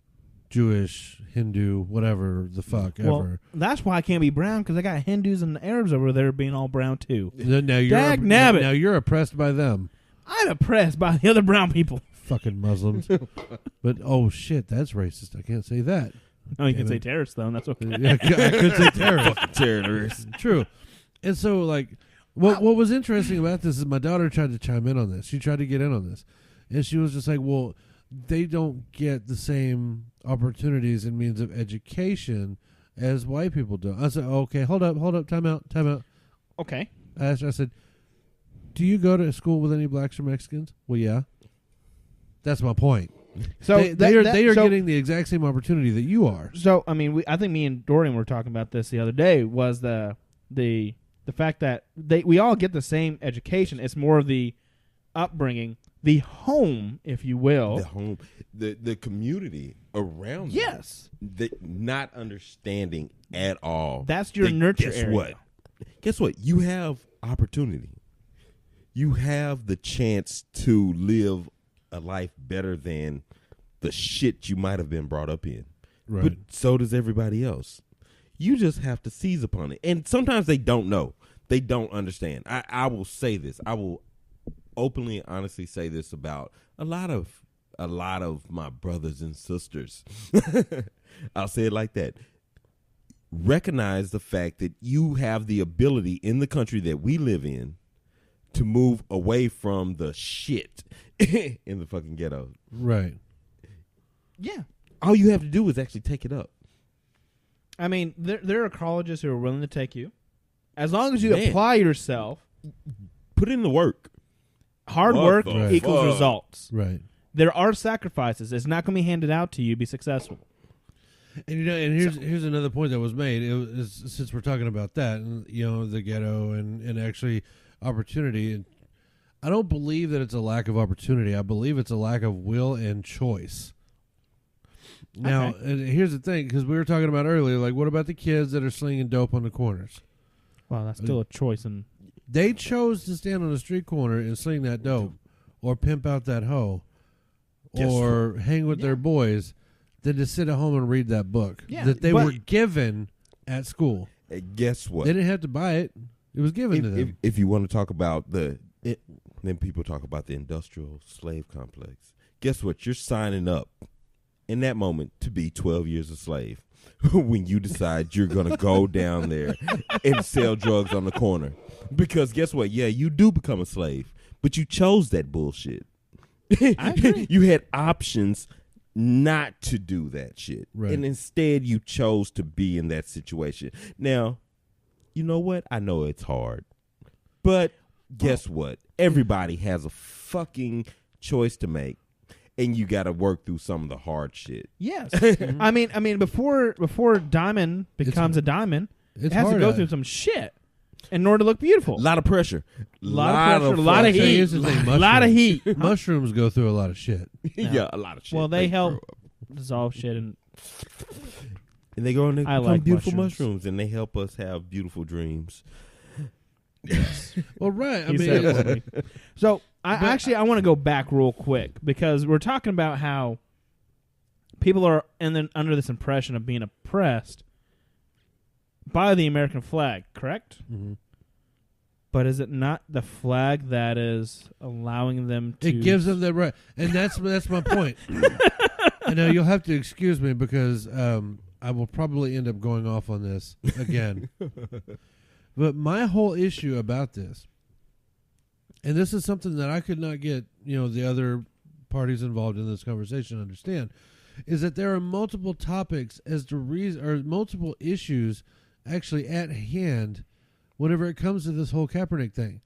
[SPEAKER 1] Jewish, Hindu, whatever the fuck ever.
[SPEAKER 3] Well, that's why I can't be brown, because I got Hindus and Arabs over there being all brown too.
[SPEAKER 1] Now you're oppressed by them.
[SPEAKER 3] I'm oppressed by the other brown people.
[SPEAKER 1] Fucking Muslims. But oh shit, that's racist. I can't say that.
[SPEAKER 3] Oh, you can say terrorist though, and that's okay.
[SPEAKER 1] Yeah, I could say terrorist.
[SPEAKER 2] Fucking terrorist.
[SPEAKER 1] True. And so like what was interesting about this is my daughter tried to chime in on this. She tried to get in on this. And she was just like, well, they don't get the same opportunities and means of education as white people do. I said, okay, hold up, time out.
[SPEAKER 3] Okay.
[SPEAKER 1] I said, do you go to school with any blacks or Mexicans? Well, yeah. That's my point.
[SPEAKER 3] So
[SPEAKER 1] they are getting the exact same opportunity that you are.
[SPEAKER 3] So I mean, I think me and Dorian were talking about this the other day. Was the fact that we all get the same education. It's more of the upbringing, the home, if you will,
[SPEAKER 2] the home, the community around.
[SPEAKER 3] Yes,
[SPEAKER 2] not understanding at all.
[SPEAKER 3] That's your nurture area.
[SPEAKER 2] Guess what? You have opportunity. You have the chance to live a life better than the shit you might have been brought up in.
[SPEAKER 1] Right.
[SPEAKER 2] But so does everybody else. You just have to seize upon it. And sometimes they don't know. They don't understand. I will say this. I will openly and honestly say this about a lot of my brothers and sisters. I'll say it like that. Recognize the fact that you have the ability in the country that we live in to move away from the shit in the fucking ghetto.
[SPEAKER 1] Right.
[SPEAKER 3] Yeah.
[SPEAKER 2] All you have to do is actually take it up.
[SPEAKER 3] I mean, there are colleges who are willing to take you. As long as you apply yourself.
[SPEAKER 2] Put in the work.
[SPEAKER 3] Hard work equals results.
[SPEAKER 1] Right.
[SPEAKER 3] There are sacrifices. It's not going to be handed out to you to be successful.
[SPEAKER 1] And here's another point that was made. Since we're talking about that, and the ghetto and actually opportunity. And I don't believe that it's a lack of opportunity. I believe it's a lack of will and choice. Now, and here's the thing, because we were talking about earlier, like, what about the kids that are slinging dope on the corners?
[SPEAKER 3] Well, that's still a choice. And
[SPEAKER 1] they chose to stand on the street corner and sling that dope, or pimp out that hoe, or hang with their boys, than to sit at home and read that book that they were given at school.
[SPEAKER 2] And guess what?
[SPEAKER 1] They didn't have to buy it. It was given to them.
[SPEAKER 2] If you want to talk about then people talk about the industrial slave complex. Guess what? You're signing up in that moment to be 12 years a slave when you decide you're going to go down there and sell drugs on the corner. Because guess what? Yeah, you do become a slave, but you chose that bullshit. You had options not to do that shit.
[SPEAKER 1] Right.
[SPEAKER 2] And instead you chose to be in that situation. Now, you know what? I know it's hard. But guess what? Everybody has a fucking choice to make. And you got to work through some of the hard shit.
[SPEAKER 3] Yes. I mean, before diamond becomes a diamond, it has to go through some shit in order to look beautiful.
[SPEAKER 2] A lot of pressure.
[SPEAKER 3] A lot of heat. A lot of heat.
[SPEAKER 1] Mushrooms go through a lot of shit.
[SPEAKER 2] Yeah, a lot of shit.
[SPEAKER 3] Well, they help dissolve shit. And
[SPEAKER 2] they go and they become
[SPEAKER 3] like
[SPEAKER 2] beautiful mushrooms. And they help us have beautiful dreams.
[SPEAKER 1] Yes. Well, right. I mean,
[SPEAKER 3] so I want to go back real quick because we're talking about how people are under this impression of being oppressed by the American flag, correct?
[SPEAKER 1] Mm-hmm.
[SPEAKER 3] But is it not the flag that is allowing them to...
[SPEAKER 1] It gives them that right. And that's my point. I know you'll have to excuse me because I will probably end up going off on this again. But my whole issue about this, and this is something that I could not get, the other parties involved in this conversation understand, is that there are multiple topics as to or multiple issues actually at hand whenever it comes to this whole Kaepernick thing.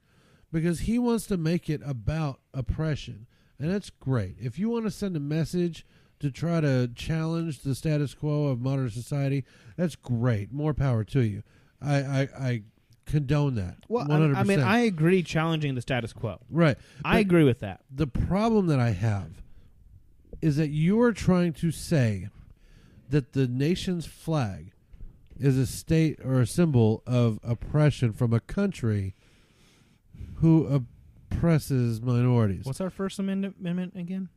[SPEAKER 1] Because he wants to make it about oppression. And that's great. If you want to send a message to try to challenge the status quo of modern society, that's great. More power to you. I condone that.
[SPEAKER 3] Well,
[SPEAKER 1] 100%.
[SPEAKER 3] I mean, I agree challenging the status quo.
[SPEAKER 1] Right.
[SPEAKER 3] I agree with that.
[SPEAKER 1] The problem that I have is that you are trying to say that the nation's flag is a state or a symbol of oppression from a country who oppresses minorities.
[SPEAKER 3] What's our First Amendment again?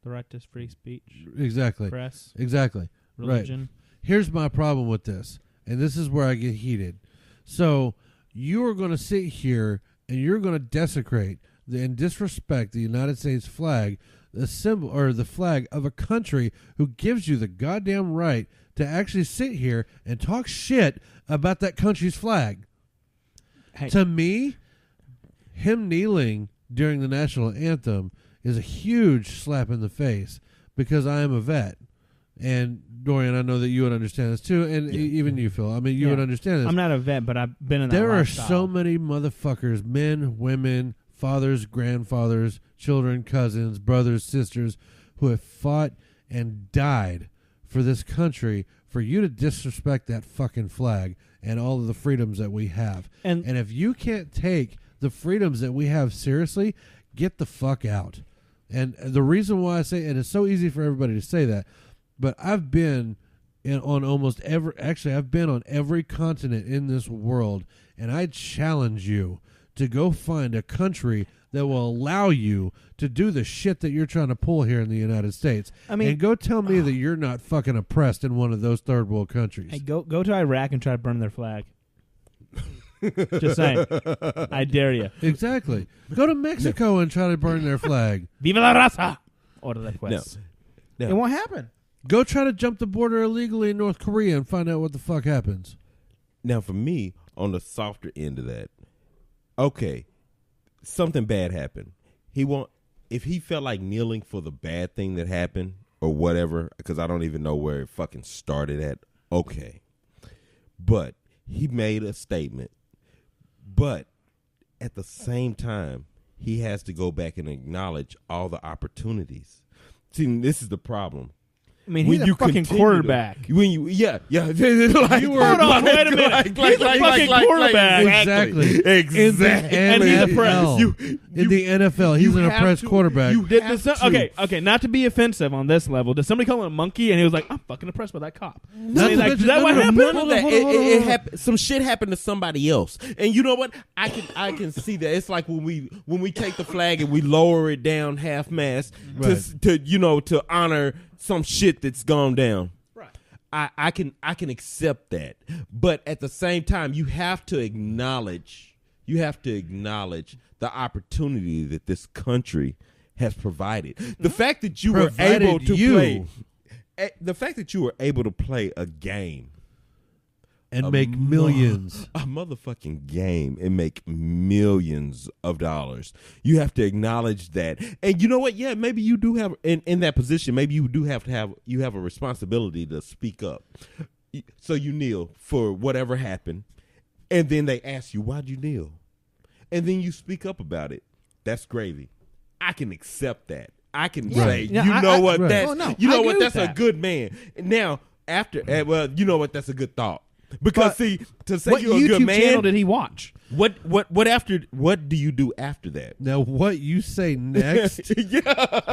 [SPEAKER 3] The right to free speech,
[SPEAKER 1] Exactly.
[SPEAKER 3] press,
[SPEAKER 1] Exactly.
[SPEAKER 3] religion.
[SPEAKER 1] Right. Here's my problem with this, and this is where I get heated. So you are going to sit here and you're going to desecrate and disrespect the United States flag, the symbol or the flag of a country who gives you the goddamn right to actually sit here and talk shit about that country's flag.
[SPEAKER 3] Hey.
[SPEAKER 1] To me, him kneeling during the national anthem is a huge slap in the face because I am a vet. And Dorian, I know that you would understand this too, and even you, Phil. I mean, you would understand this.
[SPEAKER 3] I'm not a vet, but I've been in that
[SPEAKER 1] There
[SPEAKER 3] lifestyle.
[SPEAKER 1] are so many motherfuckers, men, women, fathers, grandfathers, children, cousins, brothers, sisters, who have fought and died for this country for you to disrespect that fucking flag and all of the freedoms that we have.
[SPEAKER 3] And
[SPEAKER 1] if you can't take the freedoms that we have seriously, get the fuck out. And the reason why I say, and it's so easy for everybody to say that, but I've been on every continent in this world, and I challenge you to go find a country that will allow you to do the shit that you're trying to pull here in the United States.
[SPEAKER 3] I mean,
[SPEAKER 1] and go tell me that you're not fucking oppressed in one of those third world countries.
[SPEAKER 3] hey, go to Iraq and try to burn their flag. Just saying. I dare you.
[SPEAKER 1] Exactly. Go to Mexico and try to burn their flag.
[SPEAKER 3] Viva la raza! Order that quest.
[SPEAKER 2] No.
[SPEAKER 3] It won't happen.
[SPEAKER 1] Go try to jump the border illegally in North Korea and find out what the fuck happens.
[SPEAKER 2] Now, for me, on the softer end of that, okay, something bad happened. If he felt like kneeling for the bad thing that happened or whatever, because I don't even know where it fucking started at, okay. But he made a statement. But at the same time, he has to go back and acknowledge all the opportunities. See, this is the problem.
[SPEAKER 3] I mean, he's a fucking quarterback.
[SPEAKER 2] Like,
[SPEAKER 3] Hold on, wait a minute. He's a fucking quarterback.
[SPEAKER 1] Exactly.
[SPEAKER 2] Exactly.
[SPEAKER 3] And he's oppressed.
[SPEAKER 1] In the NFL, he's an oppressed quarterback.
[SPEAKER 3] Okay, not to be offensive on this level. Did somebody call him a monkey? And he was like, I'm fucking impressed by that cop.
[SPEAKER 1] No,
[SPEAKER 3] is that what happened?
[SPEAKER 2] None of that. It happened. Some shit happened to somebody else, and you know what? I can see that. It's like when we take the flag and we lower it down half mast to honor some shit that's gone down.
[SPEAKER 3] Right.
[SPEAKER 2] I can accept that, but at the same time, you have to acknowledge the opportunity that this country has provided. The fact that you were able to play a game
[SPEAKER 1] and make millions.
[SPEAKER 2] A motherfucking game and make millions of dollars. You have to acknowledge that. And you know what? Yeah, maybe you do have in that position, maybe you do have a responsibility to speak up. So you kneel for whatever happened, and then they ask you, why'd you kneel? And then you speak up about it. That's gravy. I can accept that. I can say, that's a good man. Now, after, you know what? That's a good thought. Because to say
[SPEAKER 3] what
[SPEAKER 2] you're a
[SPEAKER 3] YouTube
[SPEAKER 2] good man,
[SPEAKER 3] channel did he watch?
[SPEAKER 2] What do you do after that?
[SPEAKER 1] Now, what you say next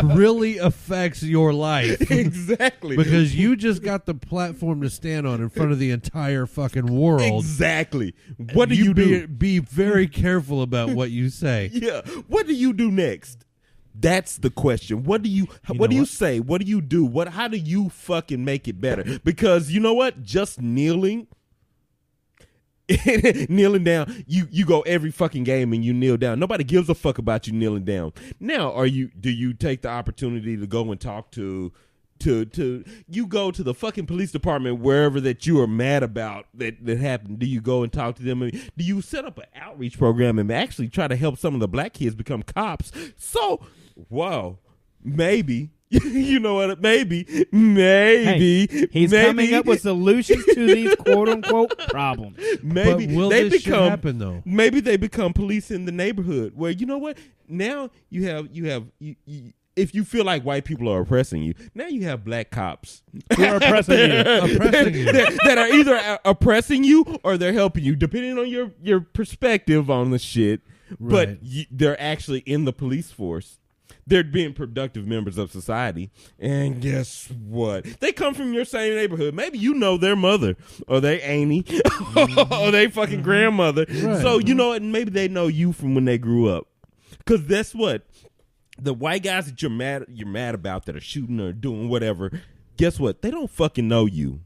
[SPEAKER 1] really affects your life.
[SPEAKER 2] Exactly.
[SPEAKER 1] Because you just got the platform to stand on in front of the entire fucking world.
[SPEAKER 2] Exactly. What do you do?
[SPEAKER 1] Be very careful about what you say.
[SPEAKER 2] Yeah. What do you do next? That's the question. What do you say? What do you do? How do you fucking make it better? Because you know what? Just kneeling down, you go every fucking game and you kneel down. Nobody gives a fuck about you kneeling down. Now, do you take the opportunity to go and talk to you go to the fucking police department wherever that you are mad about that happened. Do you go and talk to them? Do you set up an outreach program and actually try to help some of the black kids become cops? So, wow, maybe. You know what? Maybe
[SPEAKER 3] he's coming up with solutions to these quote unquote problems.
[SPEAKER 2] Maybe
[SPEAKER 1] but will
[SPEAKER 2] they
[SPEAKER 1] this shit
[SPEAKER 2] become
[SPEAKER 1] happen though?
[SPEAKER 2] Maybe they become police in the neighborhood. Where you know what? Now you have if you feel like white people are oppressing you, now you have black cops
[SPEAKER 3] who are oppressing you,
[SPEAKER 2] that are either oppressing you or they're helping you, depending on your perspective on the shit.
[SPEAKER 1] Right.
[SPEAKER 2] But they're actually in the police force. They're being productive members of society. And guess what? They come from your same neighborhood. Maybe you know their mother or their auntie or their fucking grandmother.
[SPEAKER 1] Right.
[SPEAKER 2] So, you know what? Maybe they know you from when they grew up. Because that's what the white guys that you're mad about that are shooting or doing whatever, guess what? They don't fucking know you.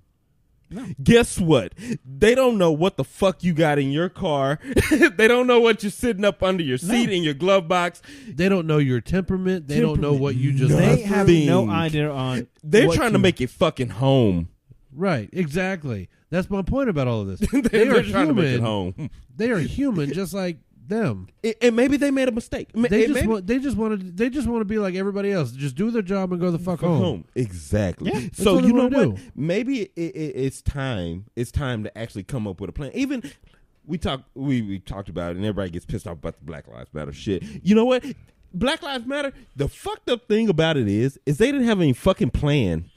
[SPEAKER 2] No. Guess what? They don't know what the fuck you got in your car. They don't know what you're sitting up under your seat in your glove box.
[SPEAKER 1] They don't know your temperament. They don't know what you just.
[SPEAKER 3] They have no idea on.
[SPEAKER 2] They're trying to make it fucking home.
[SPEAKER 1] Right, exactly. That's my point about all of this.
[SPEAKER 2] They're trying to make it home.
[SPEAKER 1] They are human, just like them.
[SPEAKER 2] And maybe they made a mistake.
[SPEAKER 1] They just want to be like everybody else. Just do their job and go the fuck home.
[SPEAKER 2] Exactly.
[SPEAKER 3] Yeah,
[SPEAKER 2] so you know what?
[SPEAKER 1] Do.
[SPEAKER 2] Maybe it's time. It's time to actually come up with a plan. Even we talked about it, and everybody gets pissed off about the Black Lives Matter shit. You know what? Black Lives Matter. The fucked up thing about it is they didn't have any fucking plan.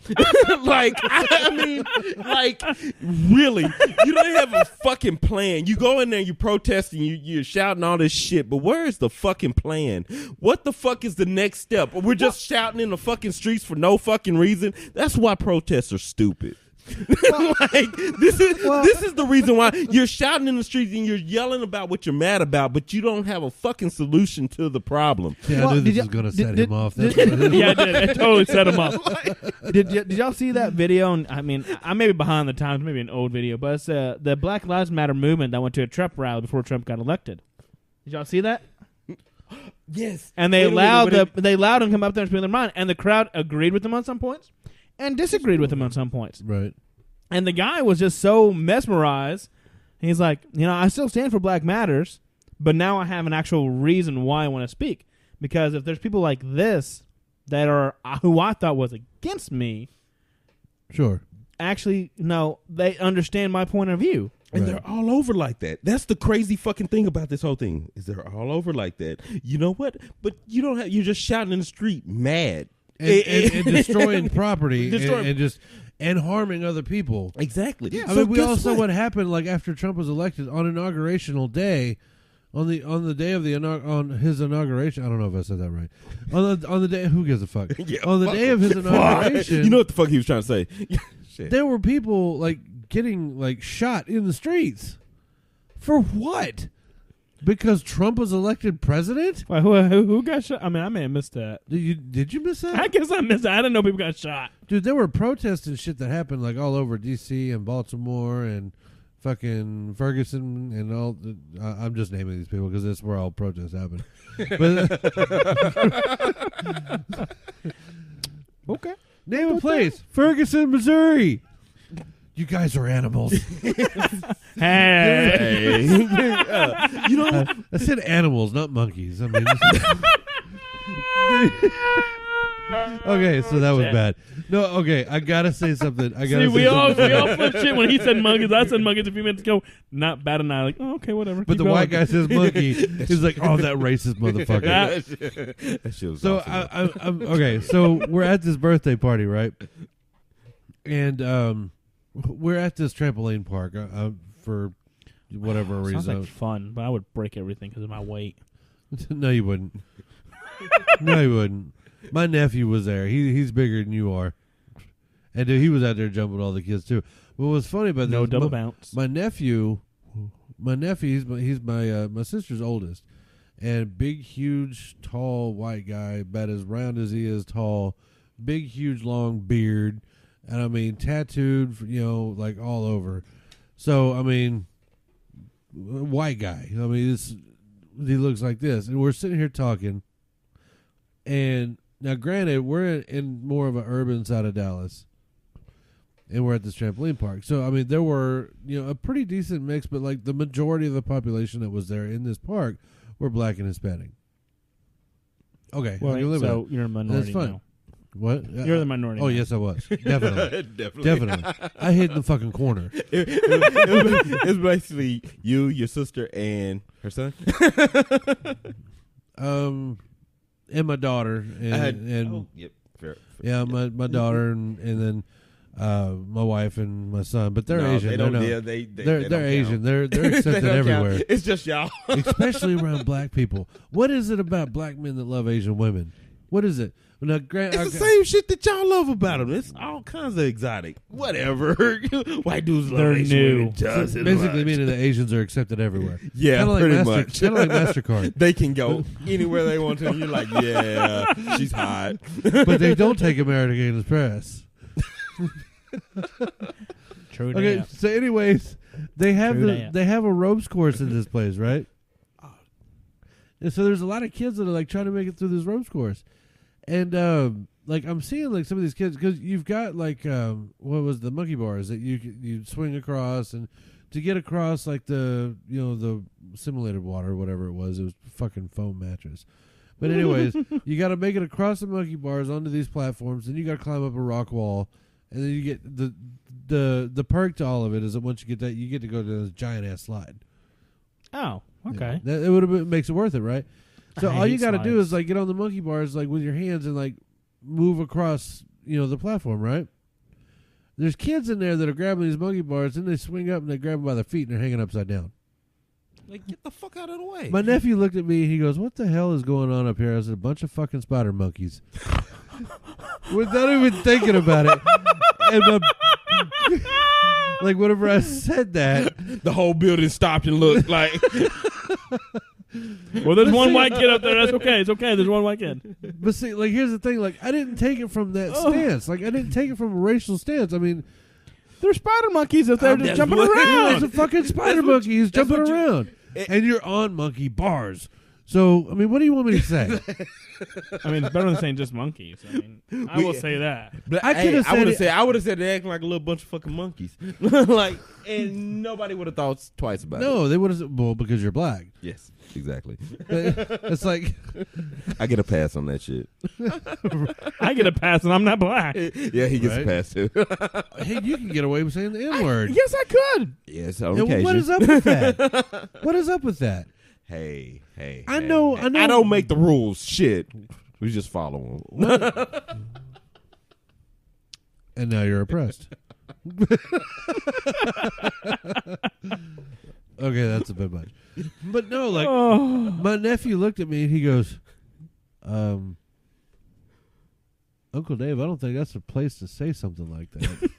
[SPEAKER 2] Like, I mean, like, really, you don't have a fucking plan. You go in there, you protesting, you're shouting all this shit, but where is the fucking plan? What the fuck is the next step? We're just shouting in the fucking streets for no fucking reason. That's why protests are stupid. Like this is the reason why you're shouting in the streets and you're yelling about what you're mad about, but you don't have a fucking solution to the problem.
[SPEAKER 1] Yeah, I knew this was going to set him off.
[SPEAKER 3] Yeah, I did. It totally set him off. Did y'all see that video? And I mean, I may be behind the times, maybe an old video, but it's the Black Lives Matter movement that went to a Trump rally before Trump got elected. Did y'all see that?
[SPEAKER 2] Yes.
[SPEAKER 3] And they allowed him to come up there and speak their mind, and the crowd agreed with him on some points and disagreed with him on some points.
[SPEAKER 1] Right.
[SPEAKER 3] And the guy was just so mesmerized. He's like, I still stand for Black Matters, but now I have an actual reason why I want to speak. Because if there's people like this that are who I thought was against me,
[SPEAKER 1] sure,
[SPEAKER 3] actually, no, they understand my point of view.
[SPEAKER 2] And they're all over like that. That's the crazy fucking thing about this whole thing, is they're all over like that. You know what? But you're just shouting in the street mad.
[SPEAKER 1] And destroying property and harming other people.
[SPEAKER 2] Exactly.
[SPEAKER 1] Yeah, I mean, we all saw what happened like after Trump was elected on inaugurational day, on the day of on his inauguration. I don't know if I said that right. On the day, who gives a fuck?
[SPEAKER 2] Yeah,
[SPEAKER 1] on the day of his inauguration,
[SPEAKER 2] you know what the fuck he was trying to say? Shit.
[SPEAKER 1] There were people like getting like shot in the streets. For what? Because Trump was elected president?
[SPEAKER 3] Wait, who got shot? I mean, I may have missed that.
[SPEAKER 1] Did you miss that?
[SPEAKER 3] I guess I missed that. I didn't know people got shot.
[SPEAKER 1] Dude, there were protests and shit that happened like all over D.C. and Baltimore and fucking Ferguson and all. I'm just naming these people because that's where all protests happen.
[SPEAKER 3] Okay.
[SPEAKER 1] Name a place. Ferguson, Missouri. You guys are animals.
[SPEAKER 3] Hey.
[SPEAKER 1] You know, I said animals, not monkeys. I mean, okay, so that was bad. No, okay, I gotta say something.
[SPEAKER 3] We all flipped shit when he said monkeys. I said monkeys a few minutes ago. Not bad enough. Like, oh, okay, whatever.
[SPEAKER 1] But the white guy says monkey. He's like, oh, that racist motherfucker.
[SPEAKER 2] That shit was
[SPEAKER 1] so
[SPEAKER 2] awesome.
[SPEAKER 1] I'm okay. So we're at this birthday party, right? And we're at this trampoline park for whatever reason.
[SPEAKER 3] Sounds like fun, but I would break everything because of my weight.
[SPEAKER 1] No, you wouldn't. No, you wouldn't. My nephew was there. He's bigger than you are, and he was out there jumping all the kids too. What was funny about
[SPEAKER 3] no
[SPEAKER 1] this,
[SPEAKER 3] double bounce.
[SPEAKER 1] My nephew, he's my sister's oldest, and big, huge, tall white guy, about as round as he is tall, big, huge, long beard. And I mean, tattooed, like all over. So, I mean, white guy. I mean, he looks like this. And we're sitting here talking. And Now, granted, we're in more of an urban side of Dallas, and we're at this trampoline park. So, I mean, there were, a pretty decent mix, but like the majority of the population that was there in this park were black and Hispanic. Okay,
[SPEAKER 3] Well,
[SPEAKER 1] I can live with
[SPEAKER 3] so
[SPEAKER 1] that.
[SPEAKER 3] you're a minority
[SPEAKER 1] That's fine.
[SPEAKER 3] now.
[SPEAKER 1] What?
[SPEAKER 3] You're the minority.
[SPEAKER 1] Oh,
[SPEAKER 3] now.
[SPEAKER 1] yes, I was. Definitely.
[SPEAKER 2] Definitely.
[SPEAKER 1] I hid in the fucking corner.
[SPEAKER 2] It's basically you, your sister, and her son.
[SPEAKER 1] And my daughter. And
[SPEAKER 2] yep. Fair.
[SPEAKER 1] yeah, my daughter, and then my wife and my son. But they're Asian.
[SPEAKER 2] They don't,
[SPEAKER 1] they're
[SPEAKER 2] they're
[SPEAKER 1] Asian. They're
[SPEAKER 2] They
[SPEAKER 1] accepted
[SPEAKER 2] don't
[SPEAKER 1] everywhere.
[SPEAKER 2] count. It's just y'all.
[SPEAKER 1] Especially around black people. What is it about black men that love Asian women? What is it? Now,
[SPEAKER 2] It's the same shit that y'all love about them. It's all kinds of exotic. Whatever. White dudes love
[SPEAKER 3] They're
[SPEAKER 2] Asian
[SPEAKER 3] new.
[SPEAKER 2] women just as
[SPEAKER 1] basically
[SPEAKER 2] much.
[SPEAKER 1] meaning that Asians are accepted everywhere.
[SPEAKER 2] Yeah,
[SPEAKER 1] Kinda like
[SPEAKER 2] pretty much.
[SPEAKER 1] Kind of like MasterCard.
[SPEAKER 2] They can go anywhere they want to. And you're like, yeah, she's hot.
[SPEAKER 1] But they don't take American Express.
[SPEAKER 3] True.
[SPEAKER 1] Okay,
[SPEAKER 3] that.
[SPEAKER 1] so anyways, they have
[SPEAKER 3] True that.
[SPEAKER 1] they have a ropes course in this place, right? And so there's a lot of kids that are like trying to make it through this ropes course, and like I'm seeing like some of these kids because you've got like what was the monkey bars that you swing across, and to get across like the the simulated water or whatever it was fucking foam mattress. But anyways, you got to make it across the monkey bars onto these platforms, then you got to climb up a rock wall, and then you get the perk to all of it is that once you get that, you get to go to this giant ass slide.
[SPEAKER 3] Oh, okay.
[SPEAKER 1] That it would have makes it worth it, right? So
[SPEAKER 3] I
[SPEAKER 1] all you
[SPEAKER 3] hate
[SPEAKER 1] got to do
[SPEAKER 3] slides.
[SPEAKER 1] is like get on the monkey bars like with your hands and like move across the platform, right? There's kids in there that are grabbing these monkey bars, and they swing up and they grab them by their feet and they're hanging upside down.
[SPEAKER 2] Like, get the fuck out of the way.
[SPEAKER 1] My nephew looked at me and he goes, "What the hell is going on up here?" I said, "A bunch of fucking spider monkeys." Without even thinking about it. And like whenever I said that,
[SPEAKER 2] The whole building stopped and looked like.
[SPEAKER 3] Well, there's one white kid up there. That's okay. It's okay. There's one white kid.
[SPEAKER 1] but see, like here's the thing, like I didn't take it from that stance. Like I didn't take it from a racial stance. I mean,
[SPEAKER 3] There's spider monkeys up there just
[SPEAKER 2] that's
[SPEAKER 3] jumping
[SPEAKER 2] what-
[SPEAKER 1] there's
[SPEAKER 3] around.
[SPEAKER 1] a fucking spider monkey. He's
[SPEAKER 2] that's
[SPEAKER 1] jumping
[SPEAKER 2] what you-
[SPEAKER 1] around. And you're on monkey bars. So, I mean, what do you want me to say?
[SPEAKER 3] I mean, it's better than saying just monkeys. I mean, I will say that.
[SPEAKER 2] But
[SPEAKER 1] I could've said
[SPEAKER 2] I would have said they acting like a little bunch of fucking monkeys. Like, and nobody would have thought twice about it.
[SPEAKER 1] No, they would have said, well, because you're black.
[SPEAKER 2] Yes, exactly.
[SPEAKER 1] It's like,
[SPEAKER 2] I get a pass on that shit.
[SPEAKER 3] I get a pass and I'm not black.
[SPEAKER 2] Yeah, he gets
[SPEAKER 1] Right.
[SPEAKER 2] a pass too.
[SPEAKER 1] hey, you can get away with saying the N word.
[SPEAKER 3] Yes, I could.
[SPEAKER 2] Yes, on
[SPEAKER 1] And
[SPEAKER 2] occasion.
[SPEAKER 1] what is up with that? What is up with that?
[SPEAKER 2] Hey.
[SPEAKER 1] I know.
[SPEAKER 2] I don't make the rules. Shit. We just follow them.
[SPEAKER 1] And now you're oppressed. Okay, that's a bit much. But no, like, my nephew looked at me and he goes, Uncle Dave, I don't think that's a place to say something like that.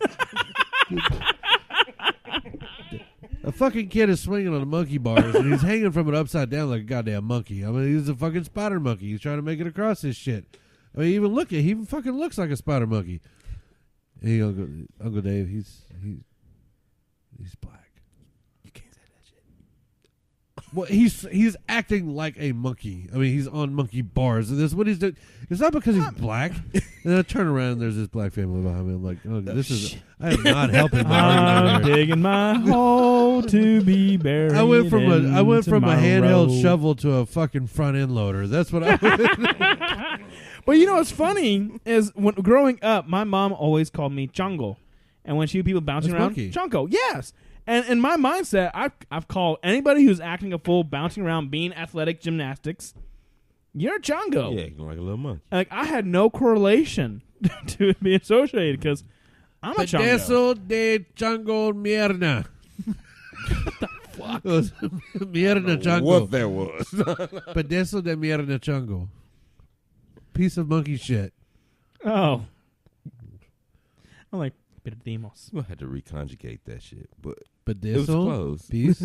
[SPEAKER 1] A fucking kid is swinging on the monkey bars and he's hanging from it upside down like a goddamn monkey. I mean, he's a fucking spider monkey. He's trying to make it across this shit. I mean, he even fucking looks like a spider monkey. And he Uncle Dave, he's black.
[SPEAKER 2] You can't say that shit.
[SPEAKER 1] Well, he's acting like a monkey. I mean, he's on monkey bars. And this is what he's doing. It's not because he's black. And then I turn around and there's this black family behind me. I'm like, oh, this is. I am not helping my
[SPEAKER 3] I'm
[SPEAKER 1] argument here.
[SPEAKER 3] digging my hole to be buried.
[SPEAKER 1] I went from a handheld
[SPEAKER 3] tomorrow.
[SPEAKER 1] shovel to a fucking front end loader. That's what I.
[SPEAKER 3] But you know what's funny is when growing up, my mom always called me Chungo, and when she people bouncing
[SPEAKER 1] That's
[SPEAKER 3] around,
[SPEAKER 1] monkey.
[SPEAKER 3] Chungo, yes. And in my mindset, I've called anybody who's acting a fool, bouncing around, being athletic gymnastics, you're a Chungo.
[SPEAKER 2] Yeah, acting like a little monkey.
[SPEAKER 3] Like I had no correlation to it being associated because I'm a Chungo.
[SPEAKER 1] Pedazo de chango mierda. What the fuck? Mierda chango.
[SPEAKER 2] What that was.
[SPEAKER 1] Pedazo de mierda chango. Piece of monkey shit.
[SPEAKER 3] Oh, I'm like perdimos.
[SPEAKER 2] We'll have to reconjugate that shit, but
[SPEAKER 1] Pedazo.
[SPEAKER 2] it was close.
[SPEAKER 1] Piece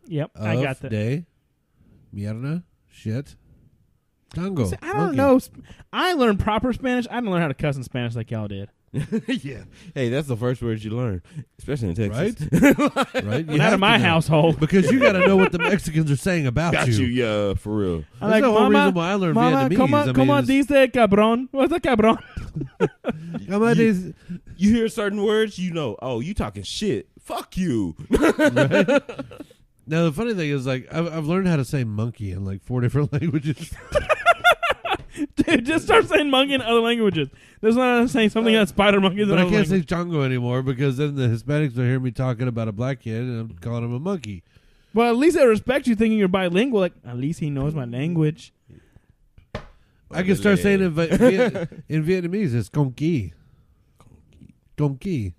[SPEAKER 3] Yep,
[SPEAKER 1] of
[SPEAKER 3] I got that.
[SPEAKER 1] de mierda shit. Tango.
[SPEAKER 3] See, I don't
[SPEAKER 1] monkey.
[SPEAKER 3] know. I learned proper Spanish. I didn't learn how to cuss in Spanish like y'all did.
[SPEAKER 2] Yeah. Hey, that's the first words you learn, especially in Texas.
[SPEAKER 1] Right? Right? You
[SPEAKER 3] Not
[SPEAKER 1] have
[SPEAKER 3] in my
[SPEAKER 1] to know.
[SPEAKER 3] household.
[SPEAKER 1] Because you got to know what the Mexicans are saying about
[SPEAKER 2] Got you, yeah, for real.
[SPEAKER 3] I'm
[SPEAKER 1] That's
[SPEAKER 3] like,
[SPEAKER 1] the whole
[SPEAKER 3] Mama,
[SPEAKER 1] reason why I learned
[SPEAKER 3] Mama,
[SPEAKER 1] Vietnamese.
[SPEAKER 3] come on, dice cabrón. What's a cabrón?
[SPEAKER 1] Come on, these.
[SPEAKER 2] You hear certain words, you know, oh, you talking shit. Fuck you.
[SPEAKER 1] Right? Now, the funny thing is, like, I've learned how to say monkey in like 4 different languages.
[SPEAKER 3] Dude, just start saying monkey in other languages. There's not saying something on spider monkeys.
[SPEAKER 1] But I can't say Chango anymore because then the Hispanics will hear me talking about a black kid and I'm calling him a monkey.
[SPEAKER 3] Well, at least I respect you thinking you're bilingual. Like, at least he knows my language.
[SPEAKER 1] I can start saying in Vietnamese, it's conky. Conky.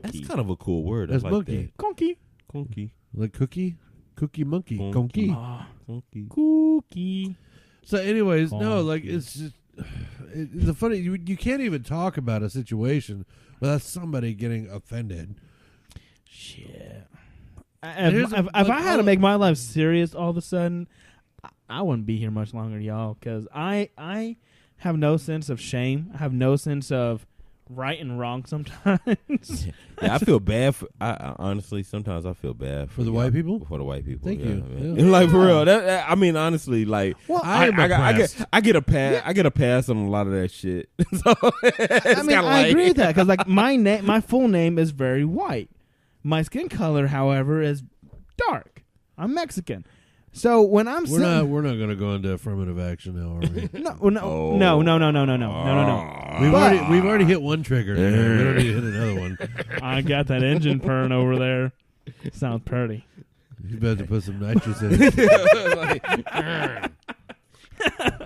[SPEAKER 2] That's kind of a cool word.
[SPEAKER 1] That's
[SPEAKER 2] I like
[SPEAKER 1] monkey.
[SPEAKER 3] Conky.
[SPEAKER 2] That. Conky.
[SPEAKER 1] Like cookie? Cookie monkey.
[SPEAKER 2] Conky.
[SPEAKER 1] Conky.
[SPEAKER 2] Conky.
[SPEAKER 3] Cookie.
[SPEAKER 1] So anyways, no, like
[SPEAKER 3] Conky.
[SPEAKER 1] it's just the funny you can't even talk about a situation without somebody getting offended.
[SPEAKER 3] Shit.
[SPEAKER 1] Here's
[SPEAKER 3] If
[SPEAKER 1] a-
[SPEAKER 3] I
[SPEAKER 1] like,
[SPEAKER 3] had to make my life serious all of a sudden, I wouldn't be here much longer, y'all, because I have no sense of shame. I have no sense of right and wrong sometimes.
[SPEAKER 2] Yeah, I feel bad for. I honestly, sometimes I feel bad
[SPEAKER 1] For the white people?
[SPEAKER 2] For the white people.
[SPEAKER 1] Thank
[SPEAKER 2] yeah,
[SPEAKER 1] you.
[SPEAKER 2] man.
[SPEAKER 1] Yeah.
[SPEAKER 2] Like for real. I mean, honestly, like
[SPEAKER 3] Well,
[SPEAKER 1] I am oppressed.
[SPEAKER 2] I get a pass. Yeah. I get a pass on a lot of that shit. So
[SPEAKER 3] I mean, I agree with that because like my full name is very white. My skin color, however, is dark. I'm Mexican. So when I'm
[SPEAKER 1] We're not going to go into affirmative action now, are we?
[SPEAKER 3] no.
[SPEAKER 1] We've already hit one trigger. We don't need to hit another one.
[SPEAKER 3] I got that engine purring over there. Sounds pretty.
[SPEAKER 1] You better put some nitrous in it.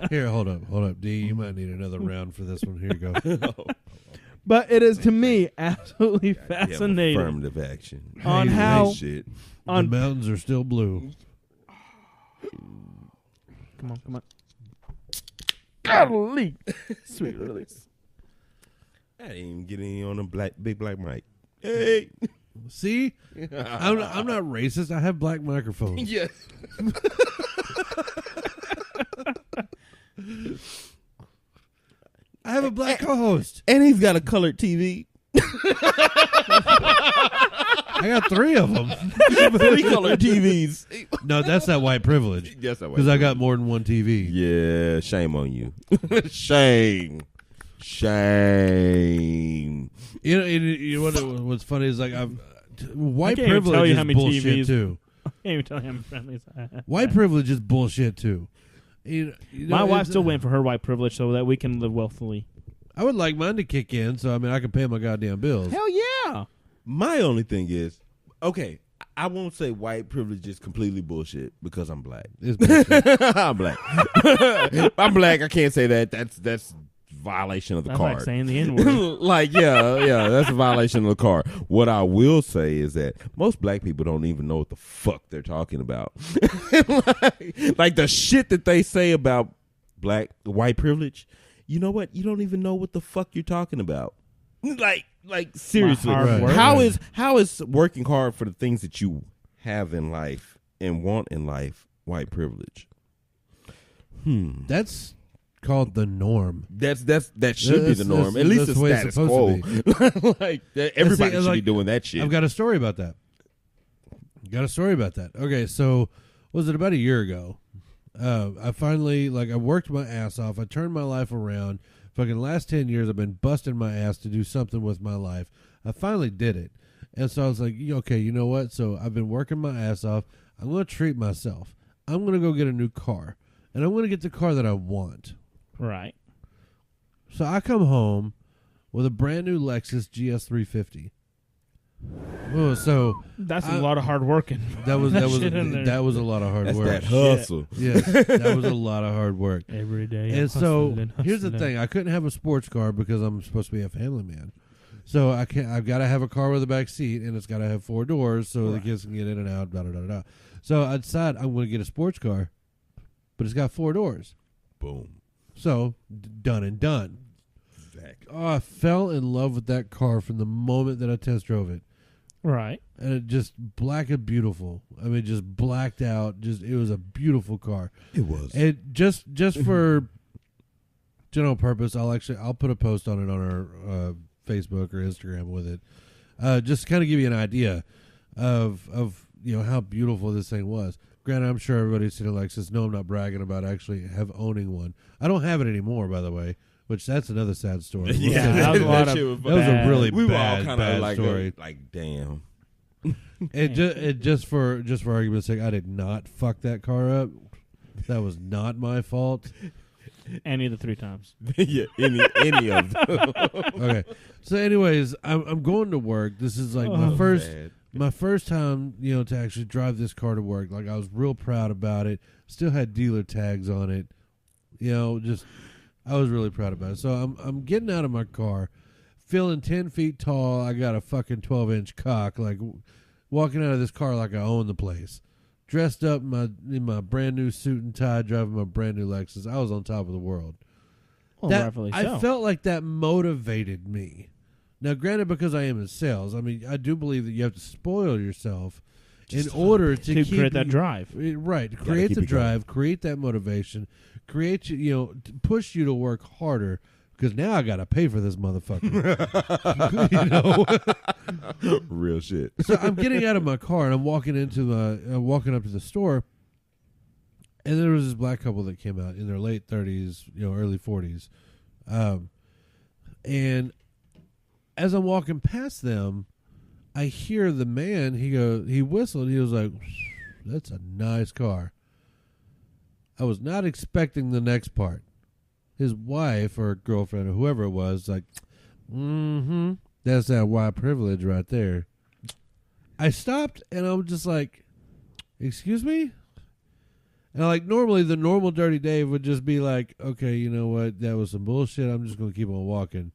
[SPEAKER 1] Here, hold up, D. You might need another round for this one. Here you go.
[SPEAKER 3] But it is to me absolutely fascinating
[SPEAKER 2] Affirmative action.
[SPEAKER 3] on
[SPEAKER 1] Hey,
[SPEAKER 3] how
[SPEAKER 2] Shit.
[SPEAKER 1] The mountains are still blue.
[SPEAKER 3] Come on. Golly. Sweet release.
[SPEAKER 2] I didn't even get any on a big black mic. Hey.
[SPEAKER 1] See, I'm not racist. I have black microphones.
[SPEAKER 2] Yes.
[SPEAKER 1] I have a black co-host.
[SPEAKER 2] And he's got a colored TV.
[SPEAKER 1] I got 3 of them.
[SPEAKER 2] 3 colored TVs.
[SPEAKER 1] No, that's that white privilege.
[SPEAKER 2] Yes, that
[SPEAKER 1] Because I got more than one TV.
[SPEAKER 2] Yeah, shame on you. Shame.
[SPEAKER 1] You know what's funny is like white
[SPEAKER 3] I can't even tell
[SPEAKER 1] privilege
[SPEAKER 3] you
[SPEAKER 1] is
[SPEAKER 3] how many
[SPEAKER 1] bullshit
[SPEAKER 3] TVs.
[SPEAKER 1] too.
[SPEAKER 3] I can't even tell you how many friendlies I have.
[SPEAKER 1] White privilege is bullshit too. You know,
[SPEAKER 3] My wife's
[SPEAKER 1] it's-
[SPEAKER 3] still waiting for her white privilege so that we can live wealthily.
[SPEAKER 1] I would like mine to kick in, so I mean I can pay my goddamn bills.
[SPEAKER 3] Hell yeah.
[SPEAKER 2] My only thing is, okay, I won't say white privilege is completely bullshit because I'm black.
[SPEAKER 1] It's bullshit.
[SPEAKER 2] I'm black. I'm black. I can't say that. That's violation of the
[SPEAKER 3] That's
[SPEAKER 2] card.
[SPEAKER 3] like saying the N-word.
[SPEAKER 2] Like, yeah, that's a violation of the card. What I will say is that most black people don't even know what the fuck they're talking about. like the shit that they say about white privilege. You know what? You don't even know what the fuck you're talking about. Like seriously,
[SPEAKER 3] hard work.
[SPEAKER 2] how is working hard for the things that you have in life and want in life white privilege?
[SPEAKER 1] That's called the norm.
[SPEAKER 2] That should be the norm. At least
[SPEAKER 1] that's
[SPEAKER 2] it's
[SPEAKER 1] the way
[SPEAKER 2] status
[SPEAKER 1] supposed
[SPEAKER 2] quo. Like everybody should be
[SPEAKER 1] like,
[SPEAKER 2] doing that shit.
[SPEAKER 1] I've got a story about that. Okay, so was it about a year ago? I finally I worked my ass off. I turned my life around. Fucking last 10 years, I've been busting my ass to do something with my life. I finally did it. And so I was like, okay, you know what? So I've been working my ass off. I'm going to treat myself. I'm going to go get a new car. And I'm going to get the car that I want.
[SPEAKER 3] Right.
[SPEAKER 1] So I come home with a brand new Lexus GS350. Oh, so
[SPEAKER 3] That's a lot of hard work.
[SPEAKER 1] that was
[SPEAKER 3] shit in there.
[SPEAKER 1] that was a lot of hard
[SPEAKER 2] That's
[SPEAKER 1] work.
[SPEAKER 2] that hustle.
[SPEAKER 1] Yes, that was a lot of hard work.
[SPEAKER 3] Every day.
[SPEAKER 1] And so here's the thing: I couldn't have a sports car because I'm supposed to be a family man. So I've got to have a car with a back seat, and it's got to have 4 doors so the kids can get in and out. Blah, blah, blah, blah. So I decided I'm going to get a sports car, but it's got 4 doors.
[SPEAKER 2] Boom.
[SPEAKER 1] So done and done.
[SPEAKER 2] Exactly.
[SPEAKER 1] Oh, I fell in love with that car from the moment that I test drove it.
[SPEAKER 3] Right.
[SPEAKER 1] And it just black and beautiful. I mean, just blacked out. It was a beautiful car.
[SPEAKER 2] It was.
[SPEAKER 1] And just for general purpose, I'll put a post on it on our Facebook or Instagram with it. Just to kind of give you an idea of how beautiful this thing was. Granted, I'm sure everybody's sitting like says, no, I'm not bragging about actually owning one. I don't have it anymore, by the way, which that's another sad story.
[SPEAKER 3] Yeah, that was a lot of
[SPEAKER 1] that was a really
[SPEAKER 2] we were all
[SPEAKER 1] bad,
[SPEAKER 2] kind
[SPEAKER 1] bad
[SPEAKER 2] of like
[SPEAKER 1] story.
[SPEAKER 2] like damn.
[SPEAKER 1] Just for argument's sake, I did not fuck that car up. That was not my fault.
[SPEAKER 3] Any of the 3 times.
[SPEAKER 2] Yeah, any of them.
[SPEAKER 1] Okay. So, anyways, I'm going to work. This is like my first time, to actually drive this car to work. Like, I was real proud about it. Still had dealer tags on it. I was really proud about it. So I'm getting out of my car, feeling 10 feet tall. I got a fucking 12-inch cock, like walking out of this car like I own the place. Dressed up in my brand new suit and tie, driving my brand new Lexus. I was on top of the world.
[SPEAKER 3] Well, rightfully so.
[SPEAKER 1] I felt like that motivated me. Now, granted, because I am in sales, I mean, I do believe that you have to spoil yourself in order to
[SPEAKER 3] create that drive.
[SPEAKER 1] Right. Create the drive, create that motivation, create to push you to work harder. Because now I gotta pay for this motherfucker.
[SPEAKER 2] Real shit.
[SPEAKER 1] So I'm getting out of my car and I'm walking up to the store, and there was this black couple that came out in their late 30s, early 40s, and as I'm walking past them, I hear the man. He whistled. He was like, "That's a nice car." I was not expecting the next part. His wife or girlfriend or whoever it was, like, that's that white privilege right there. I stopped and I was just like, excuse me? And like normally the normal Dirty Dave would just be like, okay, you know what? That was some bullshit. I'm just going to keep on walking.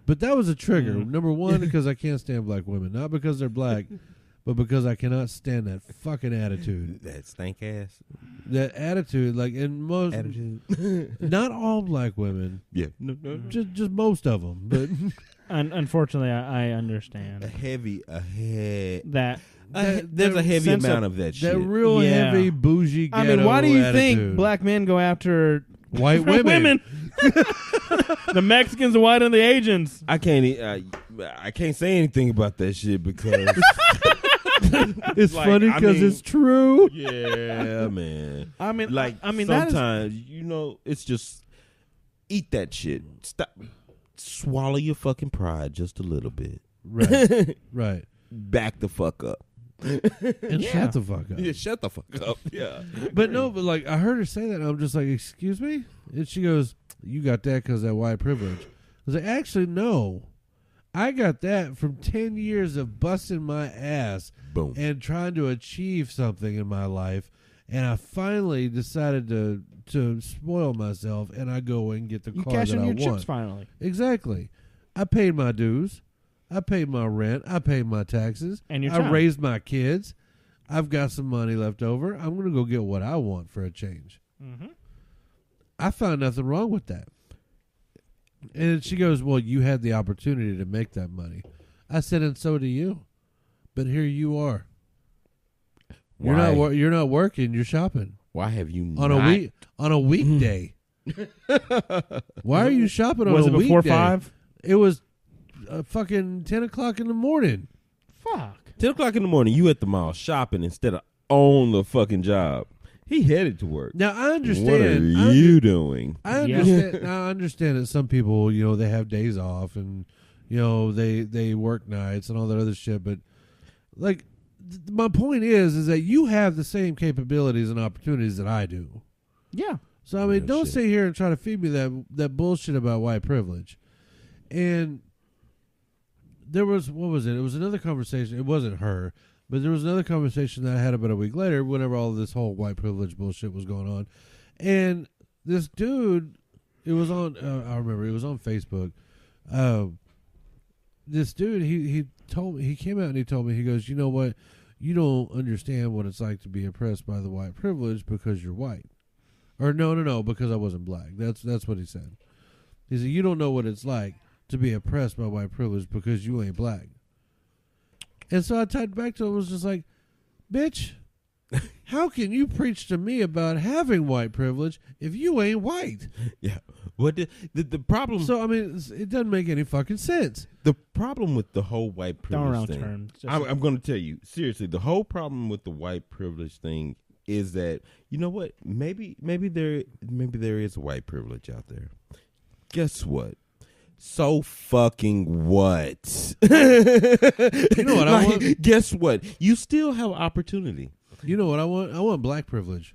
[SPEAKER 1] But that was a trigger. Number one, because I can't stand black women. Not because they're black, but because I cannot stand that fucking attitude.
[SPEAKER 2] That stank ass.
[SPEAKER 1] That attitude, like in most, not all black women.
[SPEAKER 2] Yeah, no.
[SPEAKER 1] Just most of them. But
[SPEAKER 3] unfortunately, I understand
[SPEAKER 2] there's a heavy amount of that shit.
[SPEAKER 1] That real heavy bougie ghetto attitude.
[SPEAKER 3] Why do you think black men go after
[SPEAKER 1] white women?
[SPEAKER 3] The Mexicans, the white, and the Asians.
[SPEAKER 2] I can't say anything about that shit because
[SPEAKER 1] it's funny because it's true.
[SPEAKER 2] Yeah, man.
[SPEAKER 3] I mean,
[SPEAKER 2] sometimes it's just eat that shit. Stop, swallow your fucking pride just a little bit.
[SPEAKER 1] Right.
[SPEAKER 2] Back the fuck up.
[SPEAKER 1] And shut the fuck up.
[SPEAKER 2] Yeah, shut the fuck up. Yeah.
[SPEAKER 1] But like I heard her say that and I'm just like, excuse me? And she goes, you got that because of that white privilege. I was like, actually, no. I got that from 10 years of busting my ass and trying to achieve something in my life. And I finally decided to spoil myself and I go and get the car that I want. You cash in your chips finally. Exactly. I paid my dues. I paid my rent. I paid my taxes.
[SPEAKER 3] And
[SPEAKER 1] I raised my kids. I've got some money left over. I'm going to go get what I want for a change. Mm-hmm. I found nothing wrong with that. And she goes, well, you had the opportunity to make that money. I said, and so do you. But here you are. You're not working. You're shopping.
[SPEAKER 2] Why have you
[SPEAKER 1] on a weekday? Why are you shopping on a weekday?
[SPEAKER 3] Was it before 5?
[SPEAKER 1] It was fucking 10 o'clock in the morning.
[SPEAKER 3] Fuck.
[SPEAKER 2] 10 o'clock in the morning, you at the mall shopping instead of on the fucking job. He headed to work.
[SPEAKER 1] Now, I understand.
[SPEAKER 2] What are you doing?
[SPEAKER 1] I understand. Now, I understand that some people, they have days off and, they work nights and all that other shit. But, like, my point is that you have the same capabilities and opportunities that I do.
[SPEAKER 3] Yeah.
[SPEAKER 1] So, I mean, don't sit here and try to feed me that bullshit about white privilege. And there was, what was it? It was another conversation. It wasn't her. But there was another conversation that I had about a week later whenever all of this whole white privilege bullshit was going on. And this dude, it was on, I remember, it was on Facebook. This dude, he came out and he told me, he goes, you know what? You don't understand what it's like to be oppressed by the white privilege because you're white. Or no, because I wasn't black. That's what he said. He said, you don't know what it's like to be oppressed by white privilege because you ain't black. And so I typed back to him and was just like, bitch, How can you preach to me about having white privilege if you ain't white?
[SPEAKER 2] Yeah. What the problem?
[SPEAKER 1] So I mean, it doesn't make any fucking sense.
[SPEAKER 2] The problem with the whole white privilege
[SPEAKER 3] Around
[SPEAKER 2] thing,
[SPEAKER 3] terms.
[SPEAKER 2] I'm going to tell you seriously. The whole problem with the white privilege thing is that, you know what? Maybe there is a white privilege out there. Guess what? So fucking what?
[SPEAKER 1] You know what I want?
[SPEAKER 2] Guess what? You still have opportunity.
[SPEAKER 1] You know what I want? I want black privilege.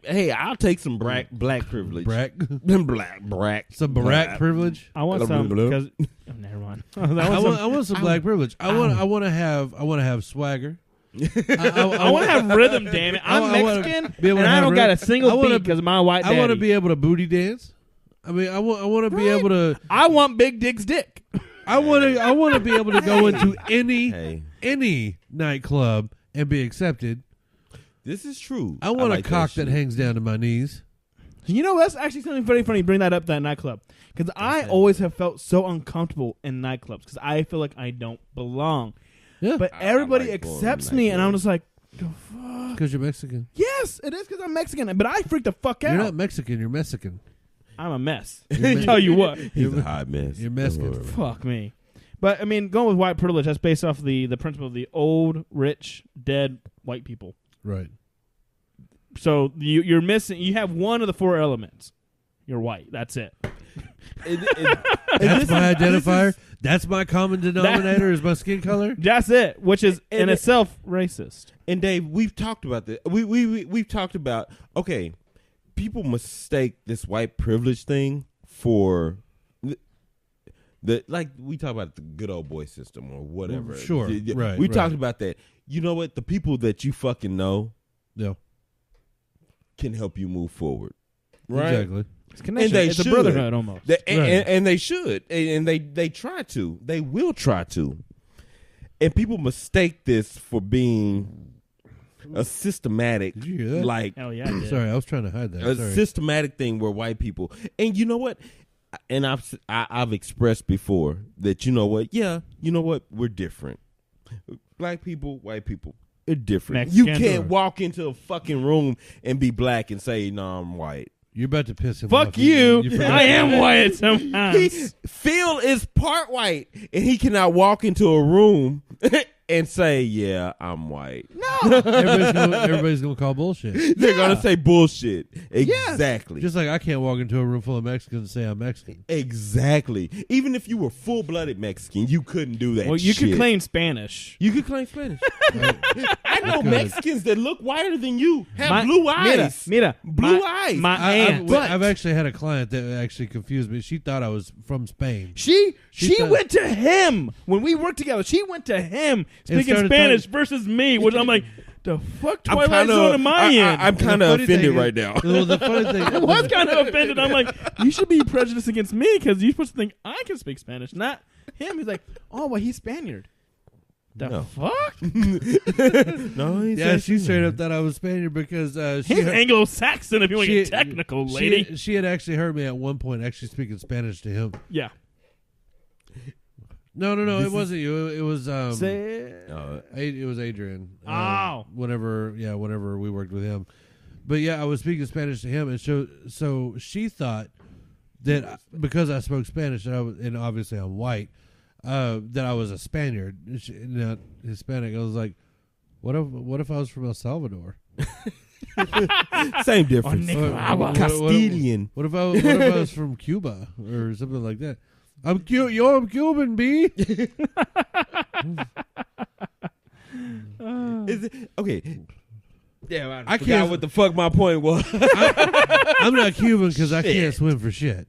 [SPEAKER 2] I'll take some black privilege.
[SPEAKER 1] Black
[SPEAKER 2] Some
[SPEAKER 1] black privilege.
[SPEAKER 3] I want some because never mind.
[SPEAKER 1] I want some black privilege. I want to have swagger.
[SPEAKER 3] I want to have rhythm. Damn it! I'm Mexican and I don't got a single beat because of my white daddy.
[SPEAKER 1] I want to be able to booty dance. I mean, I want to be able to.
[SPEAKER 3] I want Big Dick's dick.
[SPEAKER 1] I want to be able to go into any nightclub and be accepted.
[SPEAKER 2] This is true.
[SPEAKER 1] I want a cock that hangs down to my knees.
[SPEAKER 3] You know, that's actually something very funny. Bring that up, that nightclub, because I always have felt so uncomfortable in nightclubs because I feel like I don't belong.
[SPEAKER 1] Yeah,
[SPEAKER 3] but everybody accepts me, and I'm just like, the fuck?
[SPEAKER 1] Because you're Mexican.
[SPEAKER 3] Yes, it is because I'm Mexican, but I freak the fuck out.
[SPEAKER 1] You're not Mexican. You're Mexican.
[SPEAKER 3] I'm a mess. Tell you what,
[SPEAKER 2] he's a hot mess.
[SPEAKER 1] You're Mexican.
[SPEAKER 3] Fuck me. But I mean, going with white privilege, that's based off the principle of the old, rich, dead white people.
[SPEAKER 1] Right.
[SPEAKER 3] So you're missing. You have one of the four elements. You're white. That's it.
[SPEAKER 1] That's my identifier. That's my common denominator is my skin color.
[SPEAKER 3] That's it, which is in itself racist.
[SPEAKER 2] And Dave, we've talked about this. We've talked about, okay, people mistake this white privilege thing for the like we talk about the good old boy system or whatever.
[SPEAKER 1] Sure, right.
[SPEAKER 2] We talked about that. You know what? The people that you fucking know,
[SPEAKER 1] yeah,
[SPEAKER 2] can help you move forward. Right?
[SPEAKER 1] Exactly.
[SPEAKER 3] And it's a brotherhood almost.
[SPEAKER 2] And they should. And they try to. They will try to. And people mistake this for being a systematic,
[SPEAKER 1] did you hear that?
[SPEAKER 2] like,
[SPEAKER 3] hell yeah, I did.
[SPEAKER 1] Sorry, I was trying to hide that.
[SPEAKER 2] a systematic thing where white people, and you know what? And I've expressed before that, you know what? Yeah, you know what? We're different. Black people, white people, are different.
[SPEAKER 3] Mexican
[SPEAKER 2] you can't walk into a fucking room and be black and say, "No, I'm white."
[SPEAKER 1] You're about to piss him
[SPEAKER 3] Fuck
[SPEAKER 1] off.
[SPEAKER 3] you.
[SPEAKER 1] forgot.
[SPEAKER 3] I am white sometimes.
[SPEAKER 2] Phil is part white, and he cannot walk into a room and say, "Yeah, I'm white."
[SPEAKER 3] No.
[SPEAKER 1] Everybody's gonna call bullshit.
[SPEAKER 2] They're gonna say bullshit. Exactly.
[SPEAKER 1] Just like I can't walk into a room full of Mexicans and say I'm Mexican.
[SPEAKER 2] Exactly. Even if you were full-blooded Mexican, you couldn't do that.
[SPEAKER 3] Well, you
[SPEAKER 2] shit.
[SPEAKER 3] could claim Spanish.
[SPEAKER 2] You could claim Spanish.
[SPEAKER 1] Right?
[SPEAKER 2] I know
[SPEAKER 1] could.
[SPEAKER 2] Mexicans that look whiter than you have blue eyes.
[SPEAKER 3] Mira,
[SPEAKER 2] Blue eyes.
[SPEAKER 3] My aunt.
[SPEAKER 1] I've actually had a client that actually confused me. She thought I was from Spain.
[SPEAKER 3] She
[SPEAKER 1] thought-
[SPEAKER 3] went to him when we worked together. She went to him speaking
[SPEAKER 1] started
[SPEAKER 3] Spanish
[SPEAKER 1] talking-
[SPEAKER 3] versus me, which I'm like, the fuck Twilight Zone am I in?
[SPEAKER 2] I'm kind of
[SPEAKER 1] funny thing
[SPEAKER 2] offended
[SPEAKER 1] is-
[SPEAKER 2] right now.
[SPEAKER 1] Well, the funny thing,
[SPEAKER 3] I was kind of offended. I'm like, you should be prejudiced against me because you're supposed to think I can speak Spanish, not him. He's like, oh, well, he's Spaniard. The
[SPEAKER 2] No.
[SPEAKER 3] fuck?
[SPEAKER 2] No, he's
[SPEAKER 1] yeah, she straight up thought I was Spaniard because she
[SPEAKER 3] He's
[SPEAKER 1] heard-
[SPEAKER 3] Anglo-Saxon if you want to
[SPEAKER 1] she-
[SPEAKER 3] get technical, lady.
[SPEAKER 1] She had actually heard me at one point actually speaking Spanish to him.
[SPEAKER 3] Yeah.
[SPEAKER 1] No,
[SPEAKER 2] This
[SPEAKER 1] it
[SPEAKER 2] is-
[SPEAKER 1] wasn't you. It was
[SPEAKER 3] Say,
[SPEAKER 1] it was Adrian.
[SPEAKER 3] Oh.
[SPEAKER 1] Whenever we worked with him. But yeah, I was speaking Spanish to him, and so she thought that because I spoke Spanish, that I was, and obviously I'm white, that I was a Spaniard, not Hispanic. I was like, what if I was from El Salvador?
[SPEAKER 2] Same difference.
[SPEAKER 3] Nicaragua.
[SPEAKER 2] Castilian.
[SPEAKER 1] What if I was from Cuba or something like that? I'm Cuban, B.
[SPEAKER 2] Is it, okay. Yeah,
[SPEAKER 1] I
[SPEAKER 2] I
[SPEAKER 1] can't-
[SPEAKER 2] can't. What the fuck my point was?
[SPEAKER 1] I'm not Cuban because I can't swim for shit.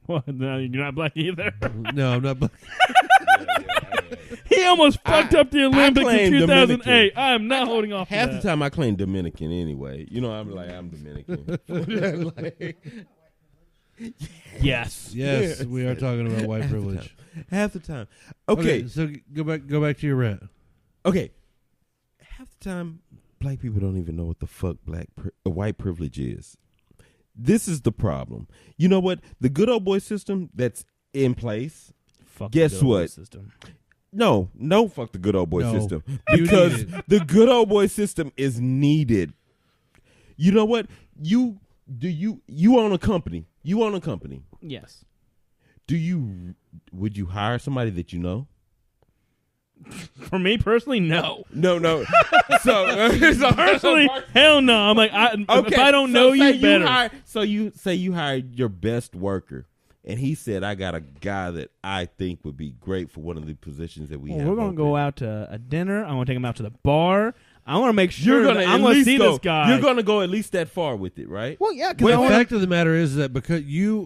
[SPEAKER 3] well, no, you're not black either.
[SPEAKER 1] No, I'm not.
[SPEAKER 3] He almost fucked up the Olympics in
[SPEAKER 2] claim
[SPEAKER 3] 2008.
[SPEAKER 2] Dominican.
[SPEAKER 3] I'm not holding off.
[SPEAKER 2] Half
[SPEAKER 3] to
[SPEAKER 2] the
[SPEAKER 3] that.
[SPEAKER 2] time I claim Dominican anyway. You know, I'm Dominican.
[SPEAKER 3] Yes.
[SPEAKER 1] Yes, we are talking about white privilege.
[SPEAKER 2] Half the time. Okay.
[SPEAKER 1] So go back to your rant.
[SPEAKER 2] Okay. Half the time, black people don't even know what the fuck white privilege is. This is the problem. You know what? The good old boy system that's in place.
[SPEAKER 3] Fuck
[SPEAKER 2] Guess
[SPEAKER 3] the good old
[SPEAKER 2] what?
[SPEAKER 3] System.
[SPEAKER 2] No, fuck the good old boy system.
[SPEAKER 1] You
[SPEAKER 2] Because
[SPEAKER 1] need it.
[SPEAKER 2] the good old boy system is needed. You know what? You own a company. You own a company.
[SPEAKER 3] Yes.
[SPEAKER 2] Would you hire somebody that you know?
[SPEAKER 3] For me personally, no.
[SPEAKER 2] No. So
[SPEAKER 3] Personally, hell no. I'm like, if I don't know you, better.
[SPEAKER 2] You say you hired your best worker, and he said, I got a guy that I think would be great for one of the positions that we have.
[SPEAKER 3] We're going to go out to a dinner. I'm going to take him out to the bar. I want to make
[SPEAKER 2] You're
[SPEAKER 3] sure
[SPEAKER 2] gonna
[SPEAKER 3] I'm going to see this guy.
[SPEAKER 2] You're going to go at least that far with it, right?
[SPEAKER 3] Well, yeah.
[SPEAKER 1] Well, the fact of the matter is that because you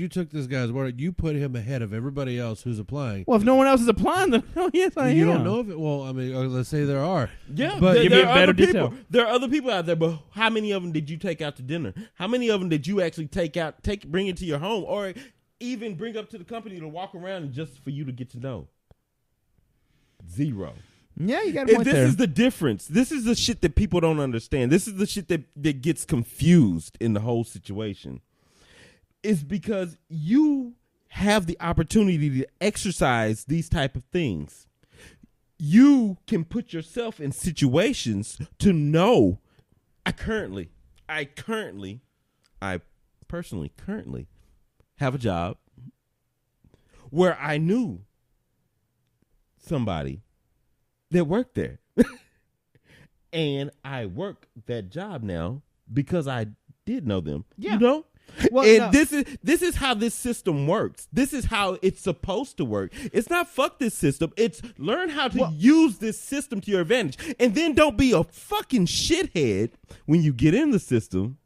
[SPEAKER 1] took this guy's word, you put him ahead of everybody else who's applying.
[SPEAKER 3] Well, if no one else is applying, then yes, I am.
[SPEAKER 1] You don't know if it. Well, I mean, let's say there are.
[SPEAKER 2] Yeah,
[SPEAKER 1] but
[SPEAKER 3] give me a better detail.
[SPEAKER 2] There are other people out there, but how many of them did you take out to dinner? How many of them did you actually bring into your home, or even bring up to the company to walk around and just for you to get to know? Zero.
[SPEAKER 3] Yeah, you got a point
[SPEAKER 2] This
[SPEAKER 3] there.
[SPEAKER 2] is the difference. This is the shit that people don't understand. This is the shit that gets confused in the whole situation. It's because you have the opportunity to exercise these type of things. You can put yourself in situations to know. I personally currently have a job where I knew somebody that worked there. And I work that job now because I did know them.
[SPEAKER 3] Yeah.
[SPEAKER 2] You know?
[SPEAKER 3] Well,
[SPEAKER 2] And
[SPEAKER 3] no.
[SPEAKER 2] this is how this system works. This is how it's supposed to work. It's not fuck this system. It's learn how to use this system to your advantage. And then don't be a fucking shithead when you get in the system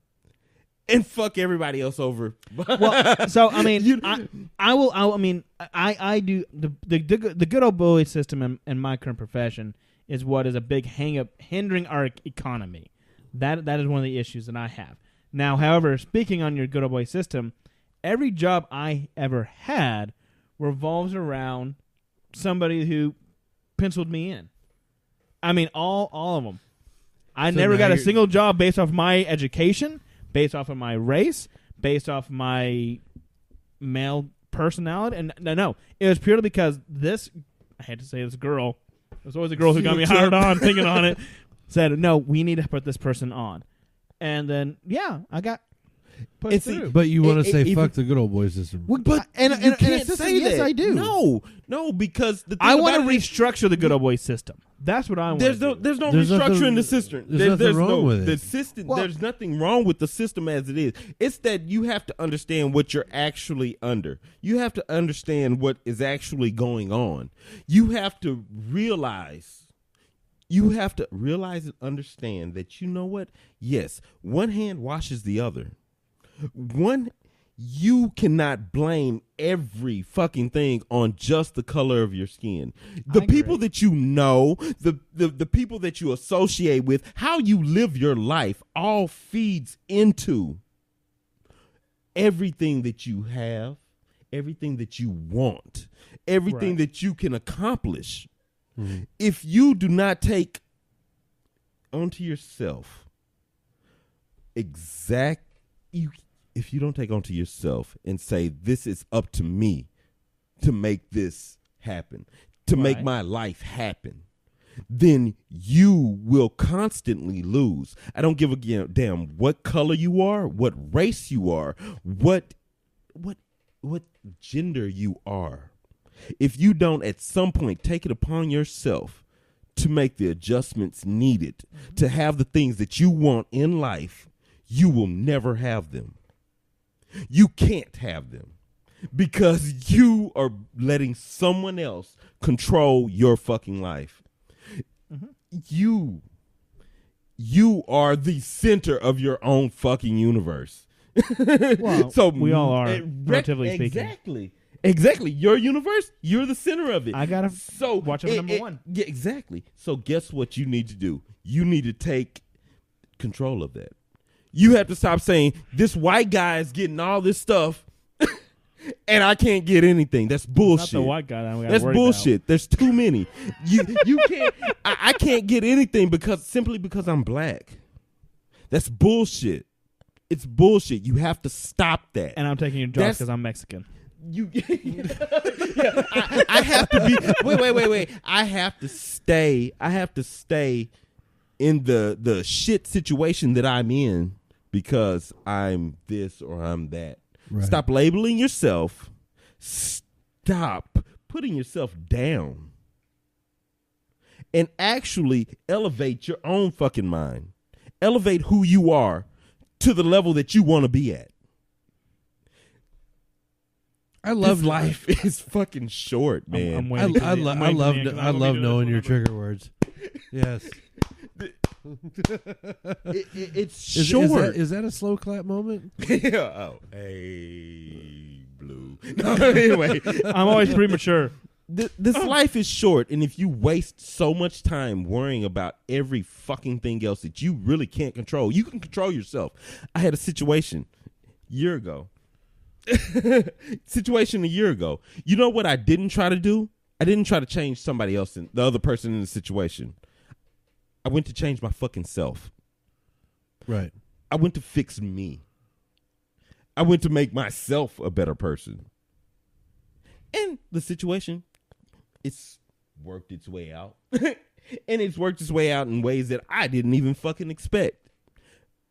[SPEAKER 2] and fuck everybody else over.
[SPEAKER 3] Well, so I mean, I do the good old boy system in my current profession is what is a big hindering our economy. That is one of the issues that I have. Now, however, speaking on your good old boy system, every job I ever had revolves around somebody who penciled me in. I mean, all of them. I
[SPEAKER 1] So
[SPEAKER 3] never
[SPEAKER 1] now
[SPEAKER 3] got a
[SPEAKER 1] you're-
[SPEAKER 3] single job based off my education, based off of my race, based off my male personality. And no, it was purely because I had to say this girl, it was always a girl who got me hired on, thinking on it, said, no, we need to put this person on. And then, yeah, I got put
[SPEAKER 2] And see,
[SPEAKER 3] through.
[SPEAKER 1] But you want to say
[SPEAKER 2] even-
[SPEAKER 1] fuck the good old boy system.
[SPEAKER 2] But
[SPEAKER 3] And
[SPEAKER 2] you
[SPEAKER 3] a
[SPEAKER 2] can't
[SPEAKER 3] system,
[SPEAKER 2] say
[SPEAKER 3] yes,
[SPEAKER 2] that.
[SPEAKER 3] I do.
[SPEAKER 2] No, because the thing
[SPEAKER 3] I want to
[SPEAKER 2] about it is,
[SPEAKER 3] restructure the good old boy system. That's what I want.
[SPEAKER 2] there's no
[SPEAKER 1] There's
[SPEAKER 2] restructure
[SPEAKER 1] nothing-
[SPEAKER 2] in the system.
[SPEAKER 1] there's nothing wrong with it.
[SPEAKER 2] The system.
[SPEAKER 3] Well-
[SPEAKER 2] There's nothing wrong with the system as it is. It's that you have to understand what you're actually under. You have to understand what is actually going on. You have to realize. You have to realize and understand that you know what? Yes, one hand washes the other. You cannot blame every fucking thing on just the color of your skin. The
[SPEAKER 3] I
[SPEAKER 2] people
[SPEAKER 3] agree.
[SPEAKER 2] that you know, the people that you associate with, how you live your life all feeds into everything that you have, everything that you want, everything
[SPEAKER 3] Right.
[SPEAKER 2] that you can accomplish.
[SPEAKER 1] Mm-hmm.
[SPEAKER 2] If you do not take onto yourself if you don't take onto yourself and say, this is up to me to make this happen, to make
[SPEAKER 3] Right.
[SPEAKER 2] my life happen, then you will constantly lose. I don't give a damn what color you are, what race you are, what gender you are. If you don't at some point take it upon yourself to make the adjustments needed to have the things that you want in life, you will never have them. You can't have them because you are letting someone else control your fucking life. You are the center of your own fucking universe.
[SPEAKER 3] Well,
[SPEAKER 2] So
[SPEAKER 3] we all are, relatively
[SPEAKER 2] speaking. Exactly. Your universe, you're the center of it.
[SPEAKER 3] I gotta
[SPEAKER 2] So
[SPEAKER 3] watch over number one.
[SPEAKER 2] Yeah, exactly. So guess what you need to do? You need to take control of that. You have to stop saying this white guy is getting all this stuff and I can't get anything. That's bullshit.
[SPEAKER 3] Not the white guy that we gotta
[SPEAKER 2] That's
[SPEAKER 3] worry
[SPEAKER 2] bullshit. There's too many. You can't. I can't get anything simply because I'm black. That's bullshit. It's bullshit. You have to stop that.
[SPEAKER 3] And I'm taking your job
[SPEAKER 2] That's-
[SPEAKER 3] because I'm Mexican.
[SPEAKER 2] I have to be. Wait. I have to stay in the shit situation that I'm in because I'm this or I'm that.
[SPEAKER 1] Right.
[SPEAKER 2] Stop labeling yourself. Stop putting yourself down. And actually elevate your own fucking mind. Elevate who you are to the level that you want to be at.
[SPEAKER 1] I love
[SPEAKER 2] this life is fucking short, man.
[SPEAKER 3] I'm
[SPEAKER 1] I
[SPEAKER 3] waiting.
[SPEAKER 1] love knowing your trigger words. Yes.
[SPEAKER 2] It's short.
[SPEAKER 1] Is that a slow clap moment?
[SPEAKER 2] Oh, hey, Blue. No, anyway,
[SPEAKER 3] I'm always premature.
[SPEAKER 2] This life is short, and if you waste so much time worrying about every fucking thing else that you really can't control, you can control yourself. I had a situation a year ago. You know what I didn't try to do? I didn't try to change somebody else, the other person in the situation. I went to change my fucking self.
[SPEAKER 1] Right.
[SPEAKER 2] I went to fix me. I went to make myself a better person. And the situation, it's worked its way out. And it's worked its way out in ways that I didn't even fucking expect.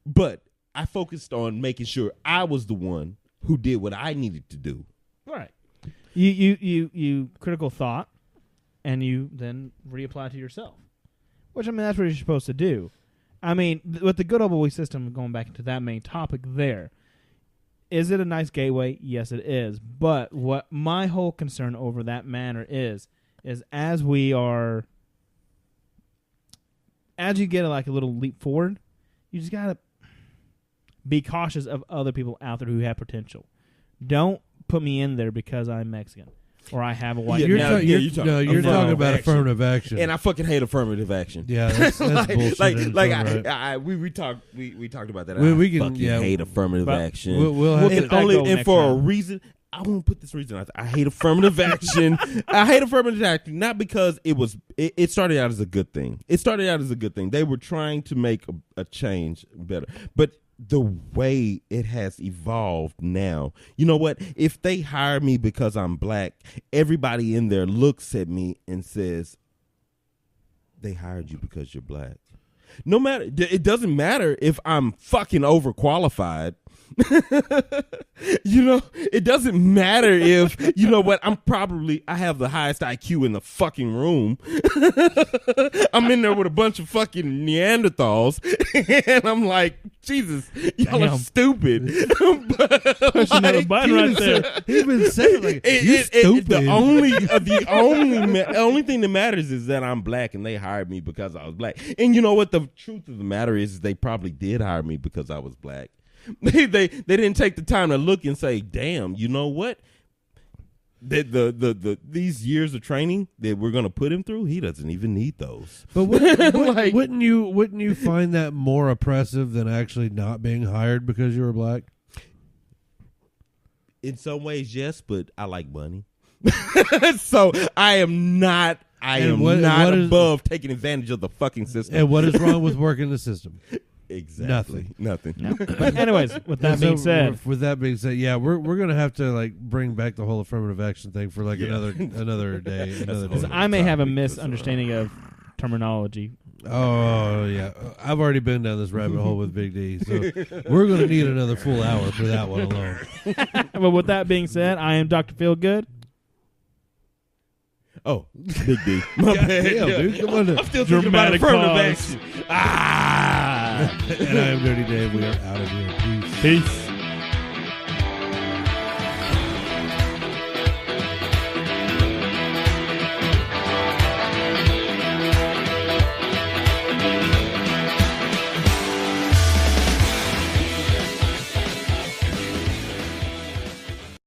[SPEAKER 2] But I focused on making sure I was the one who did what I needed to do.
[SPEAKER 3] Right. You critical thought, and you then reapply to yourself. Which, I mean, that's what you're supposed to do. I mean, with the good old boy system, going back to that main topic there, is it a nice gateway? Yes, it is. But what my whole concern over that matter is as you get like a little leap forward, you just got to be cautious of other people out there who have potential. Don't put me in there because I'm Mexican. Or I have a white.
[SPEAKER 1] You're talking about affirmative action,
[SPEAKER 2] and I fucking hate affirmative action.
[SPEAKER 1] Yeah, that's bullshit.
[SPEAKER 2] We talked about that.
[SPEAKER 1] We
[SPEAKER 2] I fucking hate affirmative action.
[SPEAKER 1] We'll
[SPEAKER 2] for a reason. I won't put this reason out there. I hate affirmative action. I hate affirmative action not because it started out as a good thing. They were trying to make a change better, but the way it has evolved now, you know what? If they hire me because I'm black, everybody in there looks at me and says, they hired you because you're black. No matter, it doesn't matter if I'm fucking overqualified. You know, it doesn't matter if, you know what, I have the highest IQ in the fucking room. I'm in there with a bunch of fucking Neanderthals, and I'm like, Jesus, y'all are stupid.
[SPEAKER 3] Push another button right there.
[SPEAKER 1] He's been saying like, you're stupid.
[SPEAKER 2] The only thing that matters is that I'm black, and they hired me because I was black. And you know what? The truth of the matter is they probably did hire me because I was black. They didn't take the time to look and say, damn, you know what? These years of training that we're gonna put him through, he doesn't even need those.
[SPEAKER 1] But wouldn't you find that more oppressive than actually not being hired because you were black?
[SPEAKER 2] In some ways, yes, but I like money. So I am not above taking advantage of the fucking system.
[SPEAKER 1] And what is wrong with working the system?
[SPEAKER 2] Exactly. Nothing.
[SPEAKER 3] No. But anyways, with that being said,
[SPEAKER 1] yeah, we're gonna have to like bring back the whole affirmative action thing for like another day.
[SPEAKER 3] I may have a misunderstanding of terminology.
[SPEAKER 1] Oh yeah, I've already been down this rabbit hole with Big D, so we're gonna need another full hour for that one alone.
[SPEAKER 3] But with that being said, I am Dr. Philgood.
[SPEAKER 2] Oh, Big D. My bad.
[SPEAKER 1] Damn, dude, come on.
[SPEAKER 2] I'm still thinking about affirmative action.
[SPEAKER 1] And I am DirtyDave. We are out of here. Peace.
[SPEAKER 3] Peace.